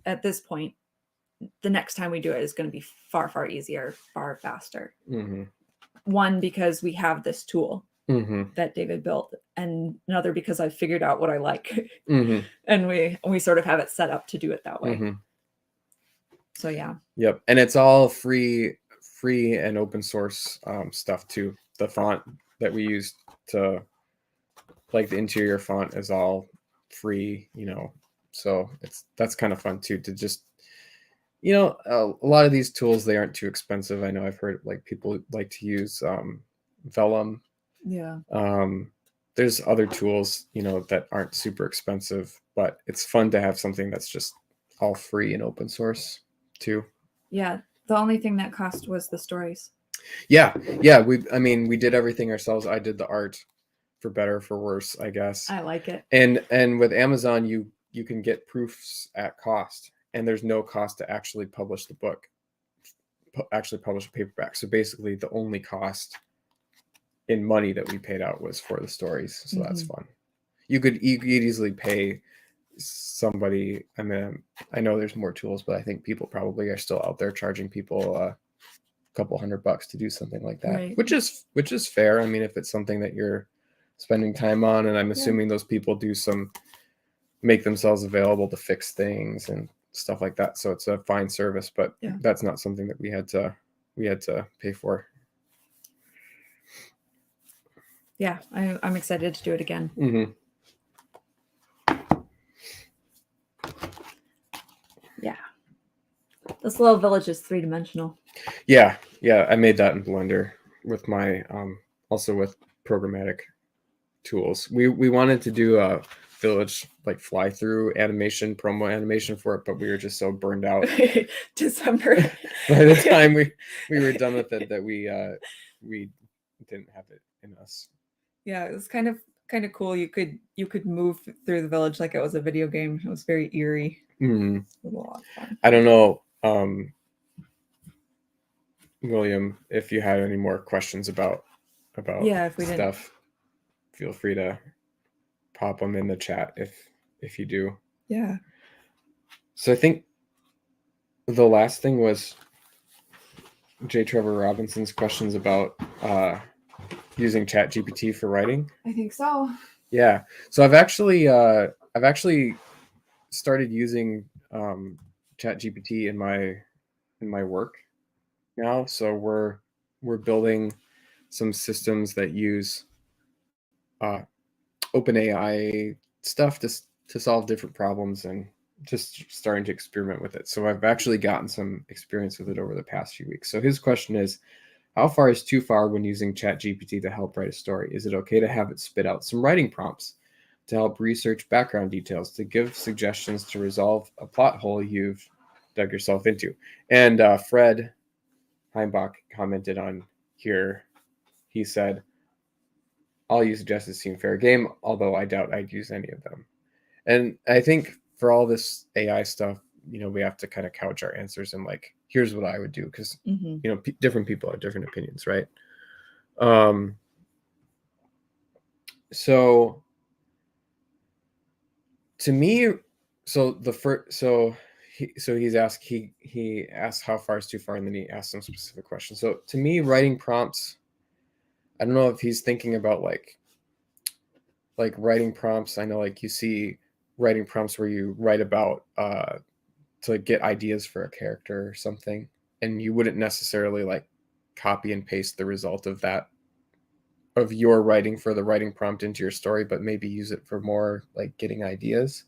at this point, the next time we do it is going to be far, far easier, far faster. Mm-hmm. One, because we have this tool that David built, and another because I figured out what I like, and we sort of have it set up to do it that way. So yeah. Yep, and it's all free and open source stuff too. The font that we use to like the interior font is all free, so that's kind of fun too, to just a lot of these tools, they aren't too expensive. I know I've heard like people like to use Vellum. Yeah. There's other tools that aren't super expensive, but it's fun to have something that's just all free and open source too. Yeah, the only thing that cost was the stories. Yeah, we did everything ourselves. I did the art, for better or for worse, I guess. I like it. And with Amazon, you can get proofs at cost, and there's no cost to actually publish the book, actually publish a paperback. So basically the only cost in money that we paid out was for the stories. So that's fun. You could easily pay somebody. I mean, I know there's more tools, but I think people probably are still out there charging people a couple $100 to do something like that, right. which is fair. I mean, if it's something that you're spending time on, and I'm assuming those people make themselves available to fix things and stuff like that. So it's a fine service, but that's not something that we had to pay for. Yeah, I'm excited to do it again. Yeah. This little village is 3-dimensional. Yeah. I made that in Blender with my also with programmatic tools. We wanted to do a village like fly through animation, promo animation for it, but we were just so burned out December by the time we were done with it that we didn't have it in us. Yeah, it was kind of cool. You could move through the village like it was a video game. It was very eerie. It was a lot of fun. I don't know, William, if you had any more questions about if we stuff, feel free to pop them in the chat if you do. Yeah. So I think the last thing was J. Trevor Robinson's questions about using ChatGPT for writing? I think so. Yeah. So I've actually started using ChatGPT in my work now. So we're building some systems that use uh, OpenAI stuff to solve different problems, and just starting to experiment with it. So I've actually gotten some experience with it over the past few weeks. So his question is, how far is too far when using ChatGPT to help write a story? Is it okay to have it spit out some writing prompts to help research background details, to give suggestions to resolve a plot hole you've dug yourself into? And Fred Heimbach commented on here. He said, all you suggested seem fair game, although I doubt I'd use any of them. And I think for all this AI stuff, we have to kind of couch our answers in like, here's what I would do, because different people have different opinions, right? So to me, so the first, so he's asked, he asked how far is too far, and then he asked some specific questions. So to me, writing prompts, I don't know if he's thinking about like writing prompts. I know like you see writing prompts where you write about to get ideas for a character or something, and you wouldn't necessarily like copy and paste the result of that, of your writing for the writing prompt into your story, but maybe use it for more like getting ideas.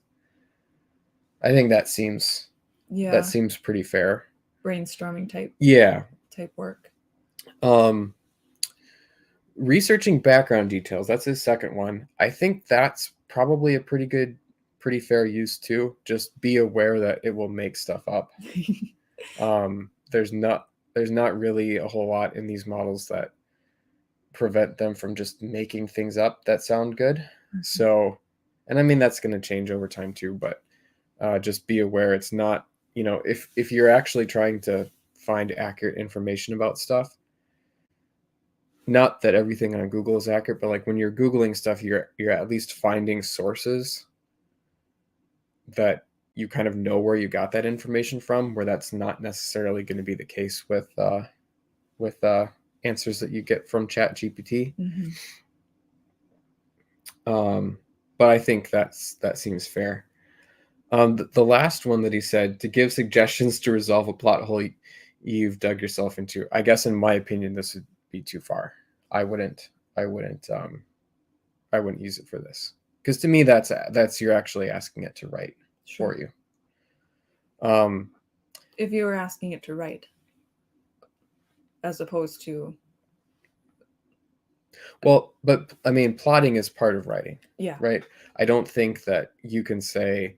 I think that seems pretty fair. Brainstorming type work. Researching background details, that's his second one. I think that's probably a pretty fair use too. Just be aware that it will make stuff up. There's not really a whole lot in these models that prevent them from just making things up that sound good. Mm-hmm. So, and I mean, that's going to change over time too, but just be aware it's not, if you're actually trying to find accurate information about stuff, not that everything on Google is accurate, but like when you're Googling stuff, you're at least finding sources that you kind of know where you got that information from, where that's not necessarily going to be the case with answers that you get from ChatGPT. Mm-hmm. But I think that seems fair. The last one that he said, to give suggestions to resolve a plot hole you've dug yourself into. I guess in my opinion, this would be too far. I wouldn't use it for this, because to me that's you're actually asking it to write for you. If you were asking it to write, as opposed to, well, but I mean, plotting is part of writing. Yeah. Right. I don't think that you can say,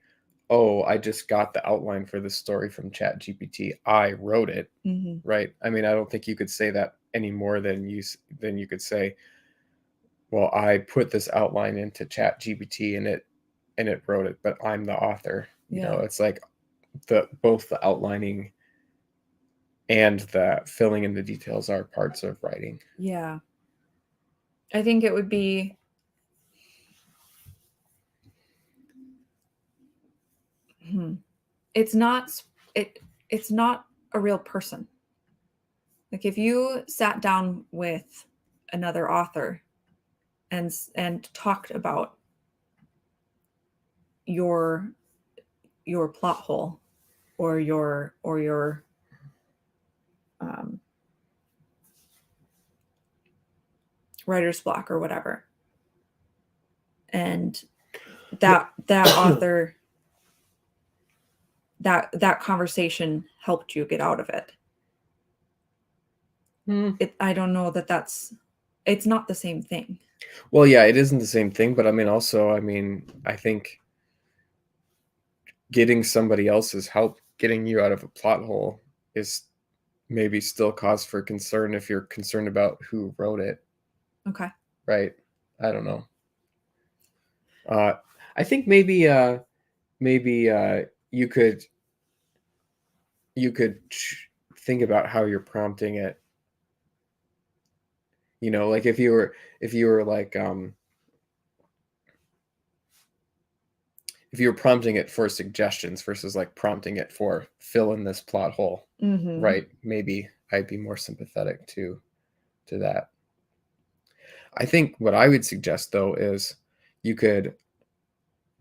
oh, I just got the outline for this story from ChatGPT, I wrote it. Mm-hmm. Right. I mean, I don't think you could say that any more than you could say, well, I put this outline into ChatGPT and it wrote it, but I'm the author. You know, it's like both the outlining and the filling in the details are parts of writing. Yeah. I think it would be it's not a real person. Like if you sat down with another author and talked about your plot hole or your writer's block or whatever, and that author, that conversation helped you get out of it. I don't know it's not the same thing. Well, yeah, it isn't the same thing, but I mean, also, I think getting somebody else's help getting you out of a plot hole is maybe still cause for concern if you're concerned about who wrote it. Okay. Right. I don't know. I think maybe you could think about how you're prompting it. You know, like if you were like if you were prompting it for suggestions versus like prompting it for fill in this plot hole, right? Maybe I'd be more sympathetic to that. I think what I would suggest though is you could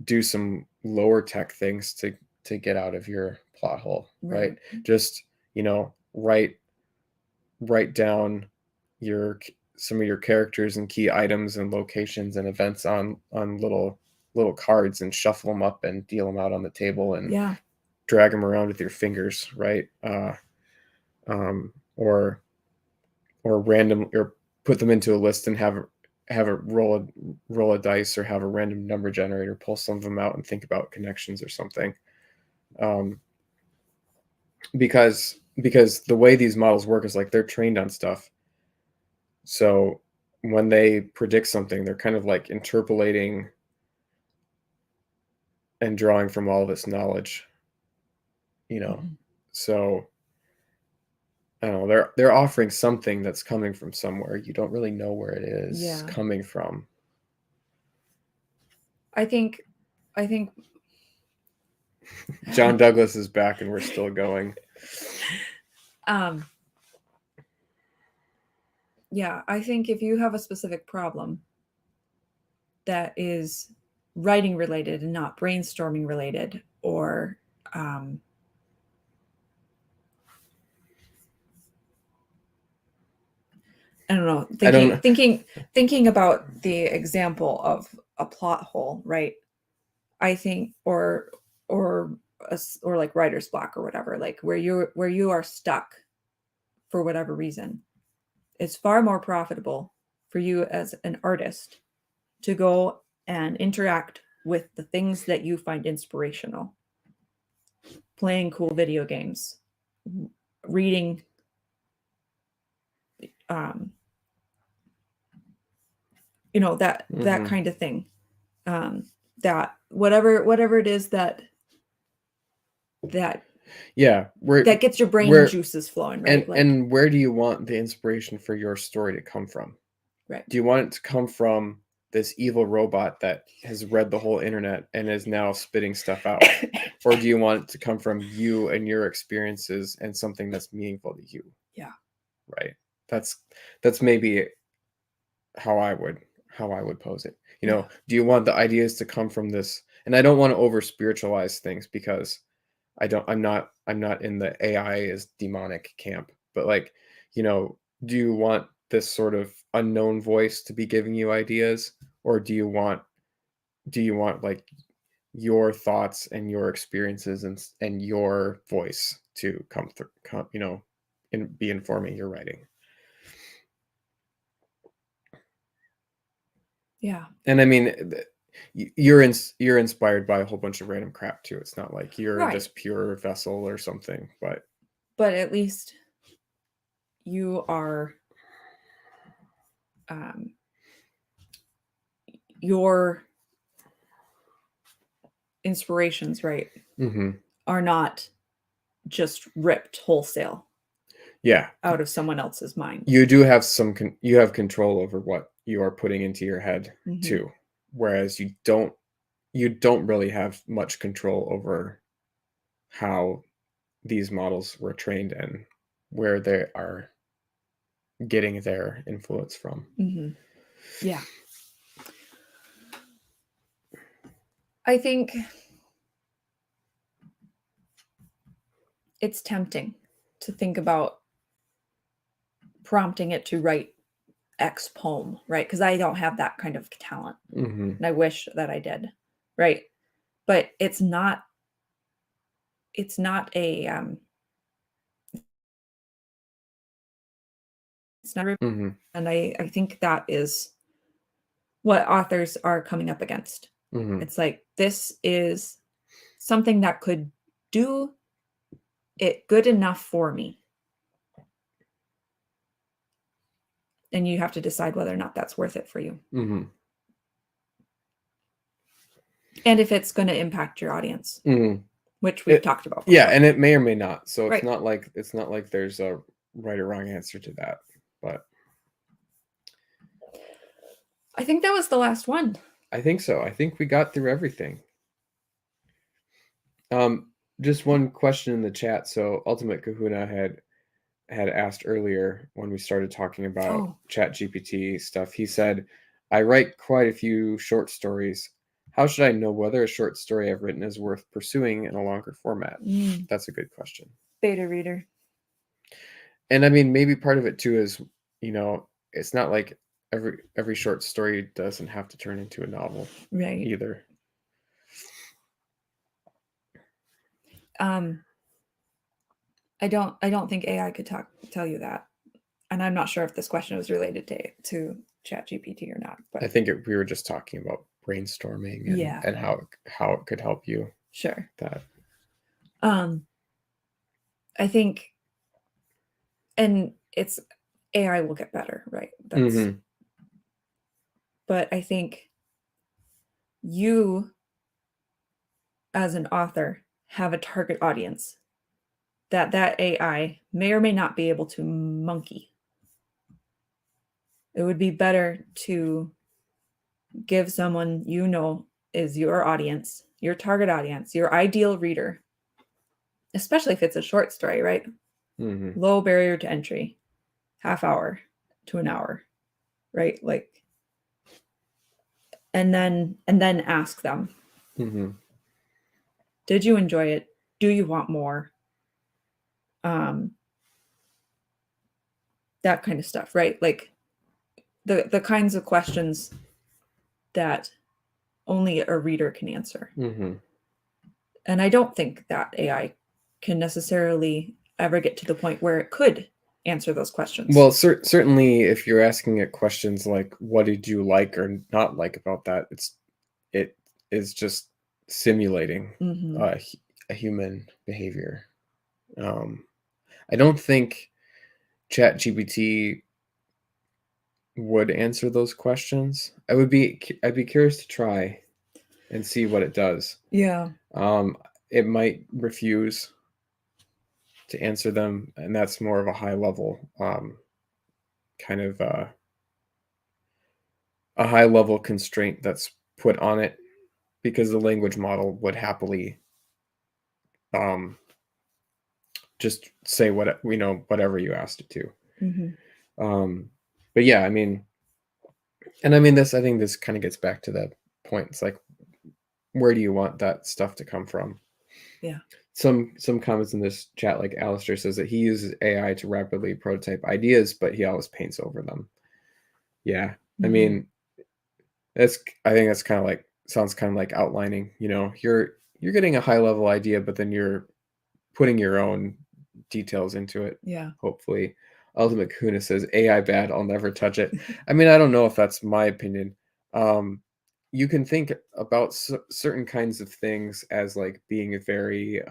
do some lower tech things to get out of your plot hole, right? Just, write down some of your characters and key items and locations and events on little cards and shuffle them up and deal them out on the table and drag them around with your fingers, right? Or random, or put them into a list and have a roll a dice, or have a random number generator pull some of them out and think about connections or something. Because the way these models work is like they're trained on stuff. So when they predict something, they're kind of like interpolating and drawing from all this knowledge, So I don't know, they're offering something that's coming from somewhere. You don't really know where it is coming from. I think John Douglas is back and we're still going. Yeah, I think if you have a specific problem that is writing related and not brainstorming related, or I don't know, thinking about the example of a plot hole, right? I think, or like writer's block or whatever, like where you are stuck for whatever reason, it's far more profitable for you as an artist to go and interact with the things that you find inspirational. Playing cool video games, reading that kind of thing. That whatever it is that that gets your brain juices flowing, right? And where do you want the inspiration for your story to come from? Right. Do you want it to come from this evil robot that has read the whole internet and is now spitting stuff out? Or do you want it to come from you and your experiences and something that's meaningful to you? Yeah. Right. That's maybe how I would pose it. Do you want the ideas to come from this? And I don't want to over spiritualize things, because I'm not in the AI is demonic camp, but like, do you want this sort of unknown voice to be giving you ideas, or do you want like your thoughts and your experiences and your voice to come through, and be informing your writing? Yeah. And I mean, you're inspired by a whole bunch of random crap too. It's not like you're this pure vessel or something, but at least you are your inspirations, right? Are not just ripped wholesale out of someone else's mind. You do have you have control over what you are putting into your head too, whereas you don't really have much control over how these models were trained and where they are getting their influence from. Yeah. I think it's tempting to think about prompting it to write X poem, right? Because I don't have that kind of talent. And I wish that I did, right? But it's not a it's not, and I think that is what authors are coming up against. It's like, this is something that could do it good enough for me. And you have to decide whether or not that's worth it for you. And if it's going to impact your audience, which we've talked about before. Yeah, and it may or may not. So it's not like there's a right or wrong answer to that. But I think that was the last one. I think so. I think we got through everything. Just one question in the chat. So Ultimate Kahuna had had asked earlier when we started talking about Oh. ChatGPT stuff. He said, I write quite a few short stories. How should I know whether a short story I've written is worth pursuing in a longer format? That's a good question. Beta reader. And I mean, maybe part of it too is, it's not like every short story doesn't have to turn into a novel Right. either. I don't think AI could tell you that. And I'm not sure if this question was related to ChatGPT or not, but I think we were just talking about brainstorming and how it could help you. Sure. That. I think, and it's AI will get better, right? That's, but I think you as an author have a target audience that AI may or may not be able to monkey. It would be better to give someone is your audience, your target audience, your ideal reader, especially if it's a short story, right? Low barrier to entry, half hour to an hour, right? Like, and then ask them, did you enjoy it? Do you want more? That kind of stuff, right? Like the kinds of questions that only a reader can answer. And I don't think that AI can necessarily ever get to the point where it could answer those questions. Well, certainly if you're asking it questions like, what did you like or not like about that? It is just simulating a human behavior. I don't think ChatGPT would answer those questions. I'd be curious to try and see what it does. Yeah. It might refuse to answer them, and that's more of a high level kind of a high level constraint that's put on it, because the language model would happily just say whatever you asked it to. But yeah, I mean, I think this kind of gets back to that point. It's like, where do you want that stuff to come from? Yeah. Some comments in this chat, like Alistair says that he uses AI to rapidly prototype ideas, but he always paints over them. Yeah. I mean, I think that's kind of like, sounds kind of like outlining, you're getting a high level idea, but then you're putting your own details into it. Yeah. Hopefully. Ultimate Kahuna says, AI bad, I'll never touch it. I mean, I don't know if that's my opinion. You can think about certain kinds of things as like being a very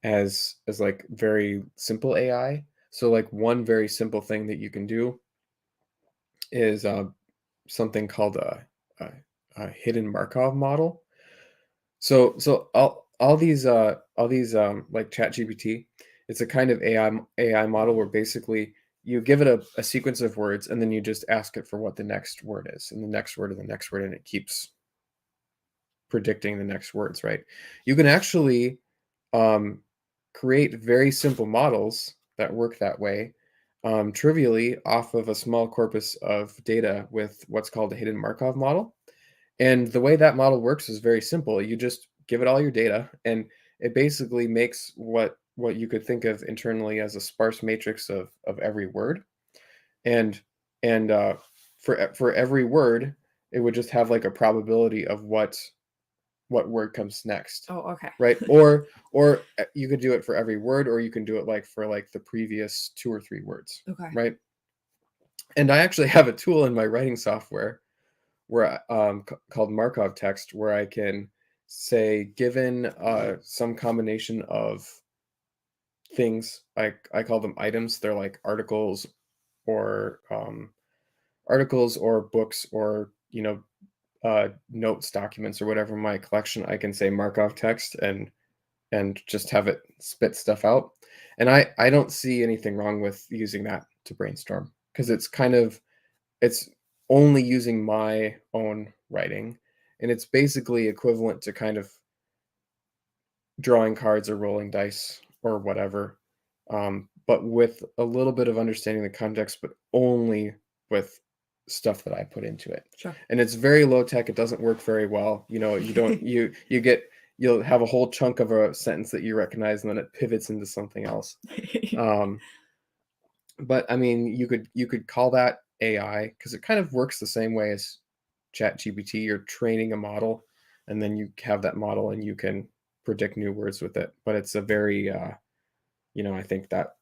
as like very simple AI. So like one very simple thing that you can do is something called a hidden Markov model. So all these like ChatGPT, it's a kind of AI model where basically you give it a sequence of words, and then you just ask it for what the next word is, and the next word and the next word, and it keeps predicting the next words, right? You can actually create very simple models that work that way, trivially off of a small corpus of data with what's called a hidden Markov model. And the way that model works is very simple. You just give it all your data, and it basically makes what you could think of internally as a sparse matrix of every word. And for every word, it would just have like a probability of what word comes next. Oh, okay. Right? Or you could do it for every word, or you can do it like for like the previous 2 or 3 words. Okay. Right? And I actually have a tool in my writing software where called Markov text, where I can say, given some combination of things, I call them items. They're like articles or books, or notes, documents, or whatever in my collection. I can say Markov text and just have it spit stuff out. And I don't see anything wrong with using that to brainstorm, because it's only using my own writing, and it's basically equivalent to kind of drawing cards or rolling dice or whatever. but with a little bit of understanding the context, but only with stuff that I put into it. Sure. And it's very low tech. It doesn't work very well. You know, you don't you'll have a whole chunk of a sentence that you recognize, and then it pivots into something else. But I mean, you could call that AI, because it kind of works the same way as ChatGPT. You're training a model, and then you have that model, and you can predict new words with it. But it's a very, I think that,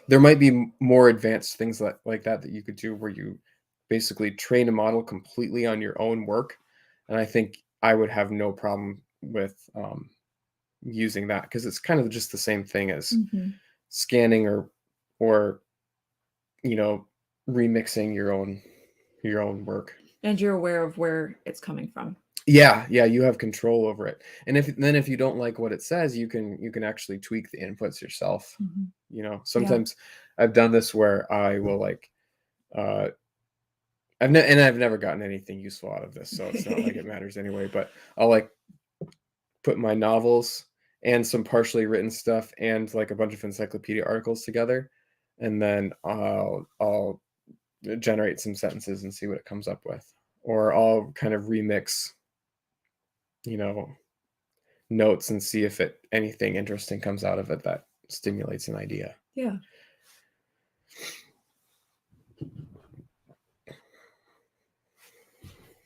there might be more advanced things like that you could do, where you basically train a model completely on your own work. And I think I would have no problem with using that, because it's kind of just the same thing as scanning or remixing your own work. And you're aware of where it's coming from. Yeah, you have control over it. And if you don't like what it says, you can actually tweak the inputs yourself. Sometimes I've done this where I will I've never gotten anything useful out of this, so it's not like it matters anyway, but I'll put my novels and some partially written stuff and a bunch of encyclopedia articles together, and then I'll generate some sentences and see what it comes up with. Or I'll kind of remix notes and see if anything interesting comes out of it that stimulates an idea. Yeah.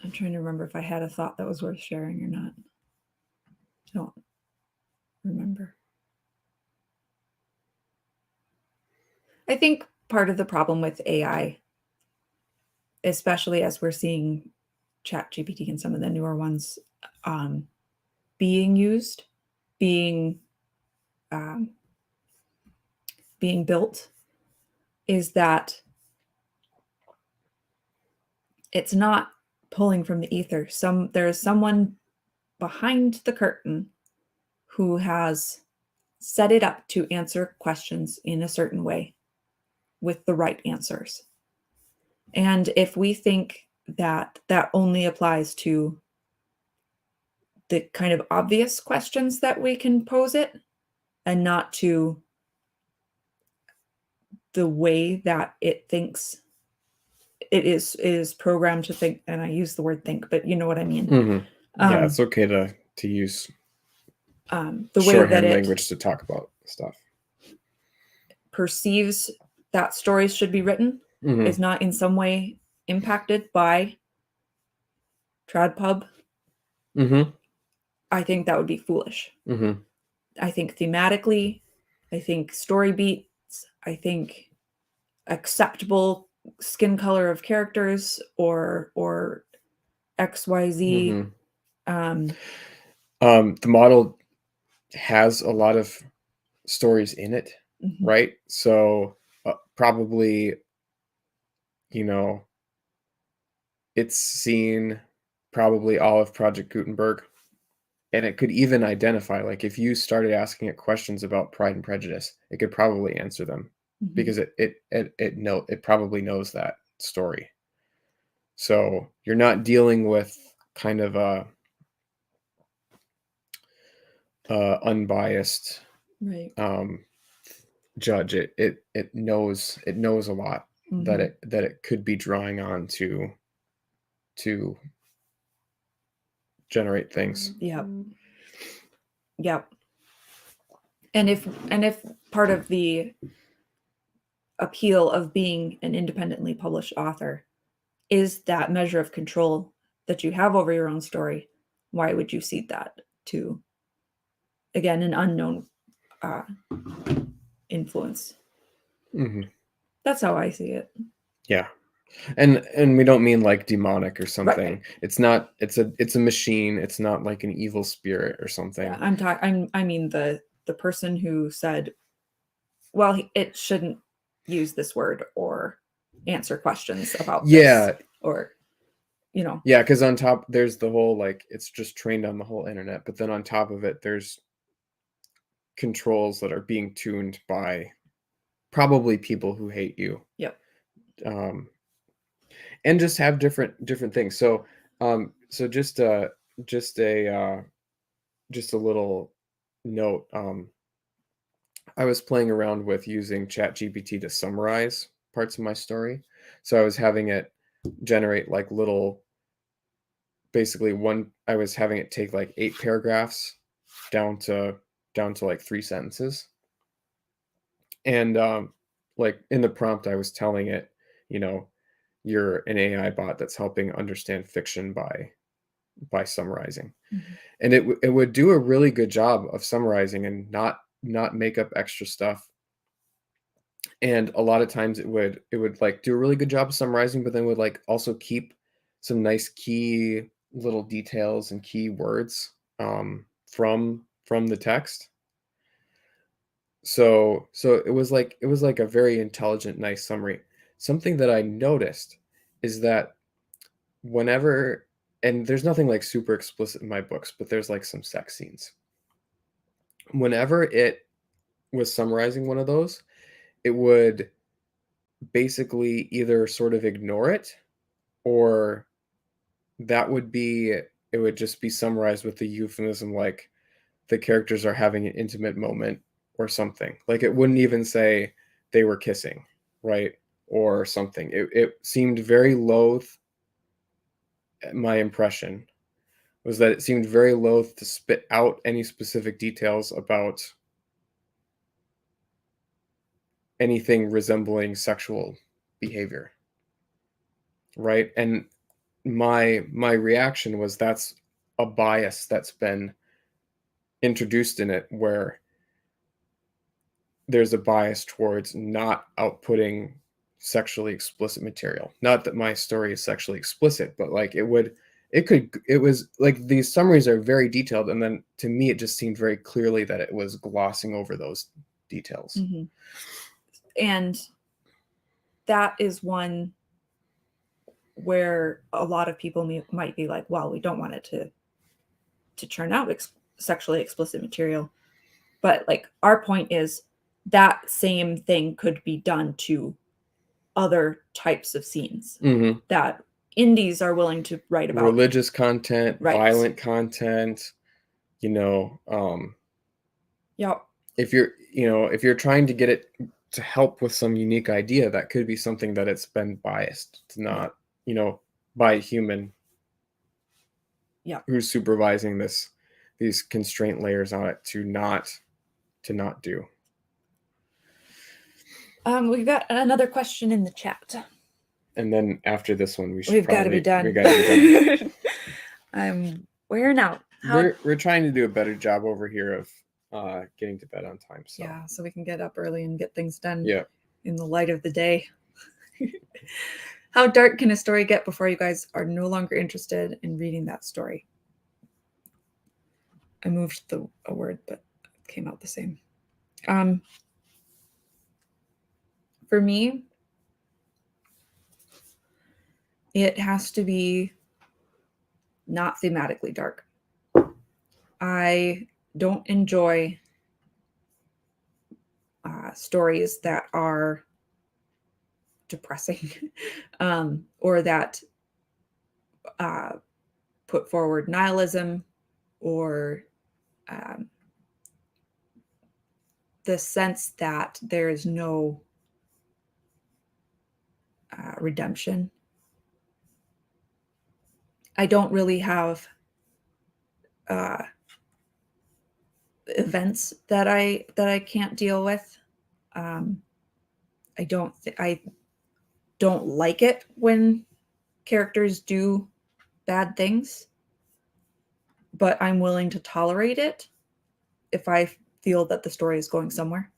I'm trying to remember if I had a thought that was worth sharing or not. I don't remember. I think part of the problem with AI, especially as we're seeing ChatGPT and some of the newer ones being used, being built, is that it's not pulling from the ether. There's someone behind the curtain who has set it up to answer questions in a certain way with the right answers. And if we think that only applies to the kind of obvious questions that we can pose it, and not to the way that it thinks, it is programmed to think, and I use the word think, but you know what I mean. Yeah, it's okay to use the way shorthand that language to talk about stuff. Perceives that stories should be written is not in some way impacted by TradPub. I think that would be foolish. I think thematically, I think story beats, I think acceptable skin color of characters or XYZ. The model has a lot of stories in it, right? So probably, it's seen probably all of Project Gutenberg, and it could even identify, if you started asking it questions about Pride and Prejudice, it could probably answer them, because it probably knows that story. So you're not dealing with kind of a unbiased judge. It knows a lot that it could be drawing on to generate things. Yep. And if part of the appeal of being an independently published author is that measure of control that you have over your own story, why would you cede that to, again, an unknown influence? That's how I see it. Yeah. And we don't mean like demonic or something. Right. It's not. It's a machine. It's not like an evil spirit or something. Yeah, I mean the person who said, well, it shouldn't use this word or answer questions about this, or Yeah, because on top there's the whole it's just trained on the whole internet, but then on top of it there's controls that are being tuned by probably people who hate you. Yep. And just have different things. So so just a little note. I was playing around with using ChatGPT to summarize parts of my story. So I was having it generate like little, basically I was having it take like 8 paragraphs down to like 3 sentences. And like in the prompt, I was telling it, you know, you're an AI bot that's helping understand fiction by summarizing. Mhm. And it would do a really good job of summarizing and not make up extra stuff. And a lot of times it would like do a really good job of summarizing, but then would like also keep some nice key little details and key words from the text. So it was like a very intelligent, nice summary. Something that I noticed is that whenever, and there's nothing like super explicit in my books, but there's like some sex scenes. Whenever it was summarizing one of those, it would basically either sort of ignore it, or it would just be summarized with the euphemism like the characters are having an intimate moment or something. Like it wouldn't even say they were kissing, right? Or something. It seemed very loath. My impression was that it seemed very loath to spit out any specific details about anything resembling sexual behavior, right? And my reaction was that's a bias that's been introduced in it, where there's a bias towards not outputting sexually explicit material. Not that my story is sexually explicit, but like it was like these summaries are very detailed, and then to me it just seemed very clearly that it was glossing over those details. Mm-hmm. And that is one where a lot of people might be like, well, we don't want it to turn out sexually explicit material. But like our point is that same thing could be done to other types of scenes Mm-hmm. that indies are willing to write about. Religious content, Right. violent content, Yep. if you're trying to get it to help with some unique idea, that could be something that it's been biased to not, by a human who's supervising these constraint layers on it to not do. We've got another question in the chat. And then after this one, we've got to be done. We got to be done. I'm wearing out. We're trying to do a better job over here of getting to bed on time. So yeah, so we can get up early and get things done. Yeah. In the light of the day. How dark can a story get before you guys are no longer interested in reading that story? I moved a word, but it came out the same. For me, it has to be not thematically dark. I don't enjoy stories that are depressing or that put forward nihilism or the sense that there is no redemption. I don't really have events that I can't deal with. I don't like it when characters do bad things, but I'm willing to tolerate it if I feel that the story is going somewhere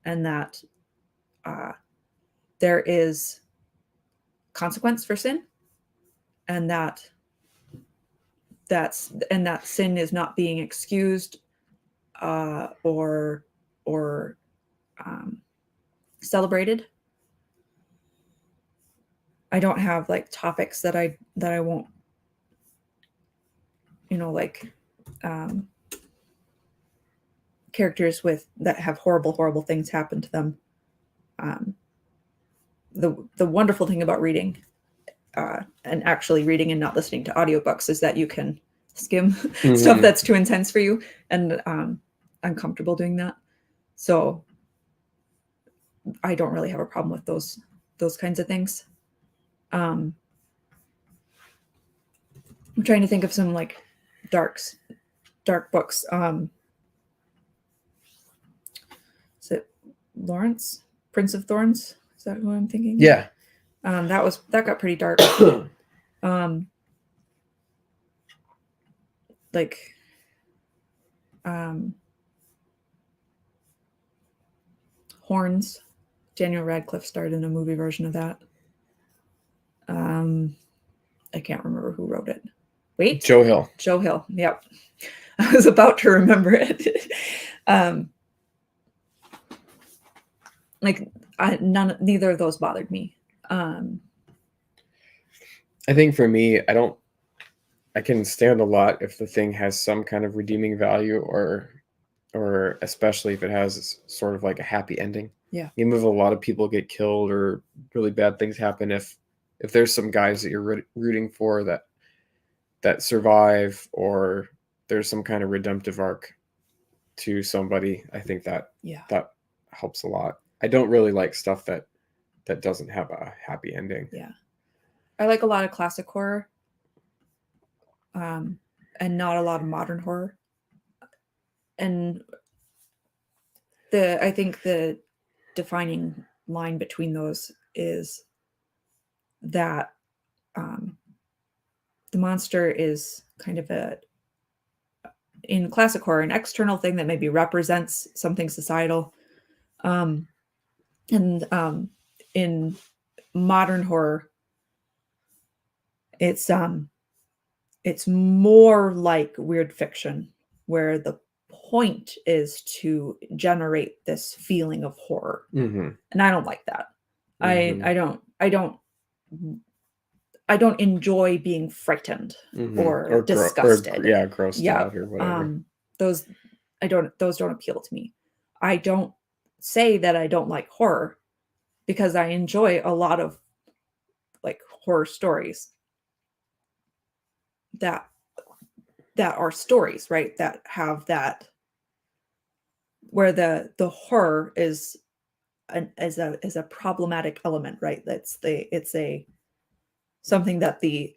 and that there is consequence for sin, and that sin is not being excused or celebrated. I don't have like topics that I won't, like characters that have horrible things happen to them. The wonderful thing about reading and actually reading and not listening to audiobooks is that you can skim stuff that's too intense for you, and I'm comfortable doing that. So I don't really have a problem with those kinds of things. I'm trying to think of some like dark books. Is it Lawrence, Prince of Thorns? Is that who I'm thinking? Yeah. That got pretty dark. Like Horns. Daniel Radcliffe starred in a movie version of that. I can't remember who wrote it. Wait. Joe Hill. Joe Hill. Yep. I was about to remember it. Neither of those bothered me. I think for me, I can stand a lot if the thing has some kind of redeeming value, or especially if it has sort of like a happy ending. Yeah. Even if a lot of people get killed or really bad things happen, if there's some guys that you're rooting for that survive, or there's some kind of redemptive arc to somebody, I think that helps a lot. I don't really like stuff that doesn't have a happy ending. Yeah. I like a lot of classic horror, and not a lot of modern horror. And I think the defining line between those is that the monster is kind of in classic horror, an external thing that maybe represents something societal. And in modern horror, it's more like weird fiction, where the point is to generate this feeling of horror. Mm-hmm. And I don't like that. Mm-hmm. I don't enjoy being frightened or disgusted. Grossed out or whatever. Those don't appeal to me. I don't say that I don't like horror, because I enjoy a lot of like horror stories that are stories, right? That have that, where the horror is a problematic element, right? It's something that the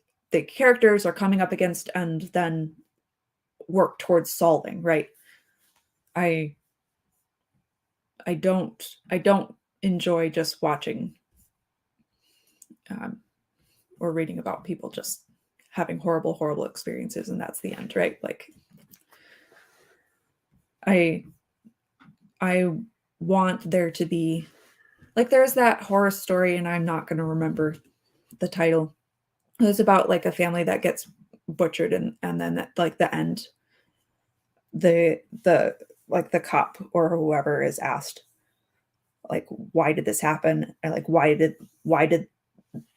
characters are coming up against and then work towards solving, right? I don't enjoy just watching or reading about people just having horrible experiences and that's the end, right? Like I want there to be, like, there's that horror story, and I'm not going to remember the title. It was about like a family that gets butchered, and then at like the end, the like the cop or whoever is asked, like, why did this happen? And like, why did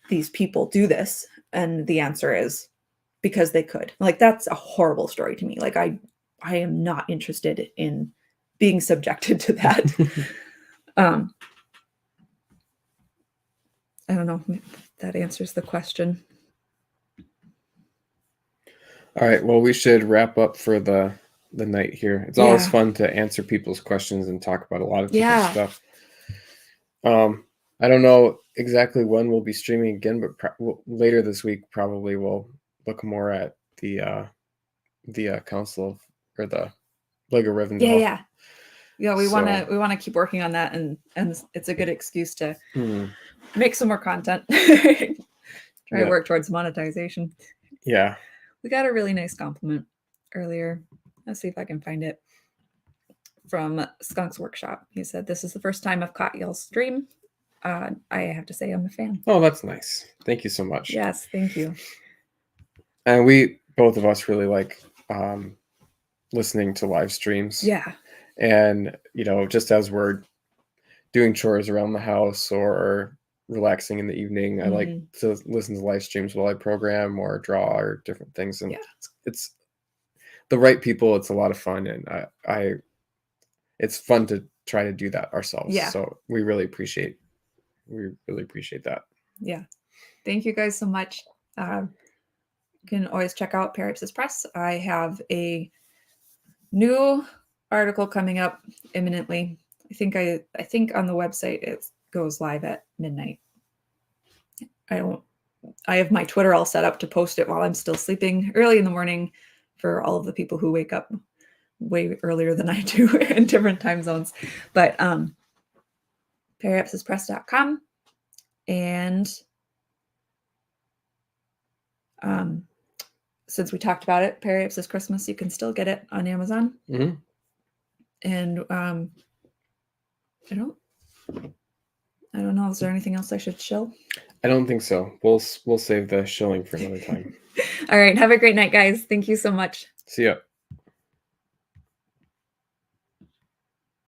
these people do this? And the answer is because they could. Like, that's a horrible story to me. Like, I am not interested in being subjected to that. I don't know if that answers the question. All right. Well, we should wrap up for the night here. It's always fun to answer people's questions and talk about a lot of different stuff. I don't know exactly when we'll be streaming again, but later this week probably we'll look more at the Council of, or the Lego Rivendell. Yeah, we want to keep working on that, and it's a good excuse to make some more content. Try to work towards monetization. Yeah. We got a really nice compliment earlier. Let's see if I can find it. From Skunk's Workshop. He said, "This is the first time I've caught y'all's stream. I have to say I'm a fan." Oh, that's nice. Thank you so much. Yes, thank you. And we, both of us, really like listening to live streams. Yeah. And, just as we're doing chores around the house or relaxing in the evening, I like to listen to live streams while I program or draw or different things. And it's the right people. It's a lot of fun. And it's fun to try to do that ourselves. Yeah. So we really appreciate that. Yeah. Thank you guys so much. You can always check out Parapsis Press. I have a new article coming up imminently I think on the website it goes live at midnight. I have my Twitter all set up to post it while I'm still sleeping early in the morning for all of the people who wake up way earlier than I do in different time zones. But periapsispress.com, and since we talked about it, Periapsis Christmas, you can still get it on Amazon. Mm-hmm. And I don't know. Is there anything else I should shill? I don't think so. We'll save the shilling for another time. All right. Have a great night, guys. Thank you so much. See ya.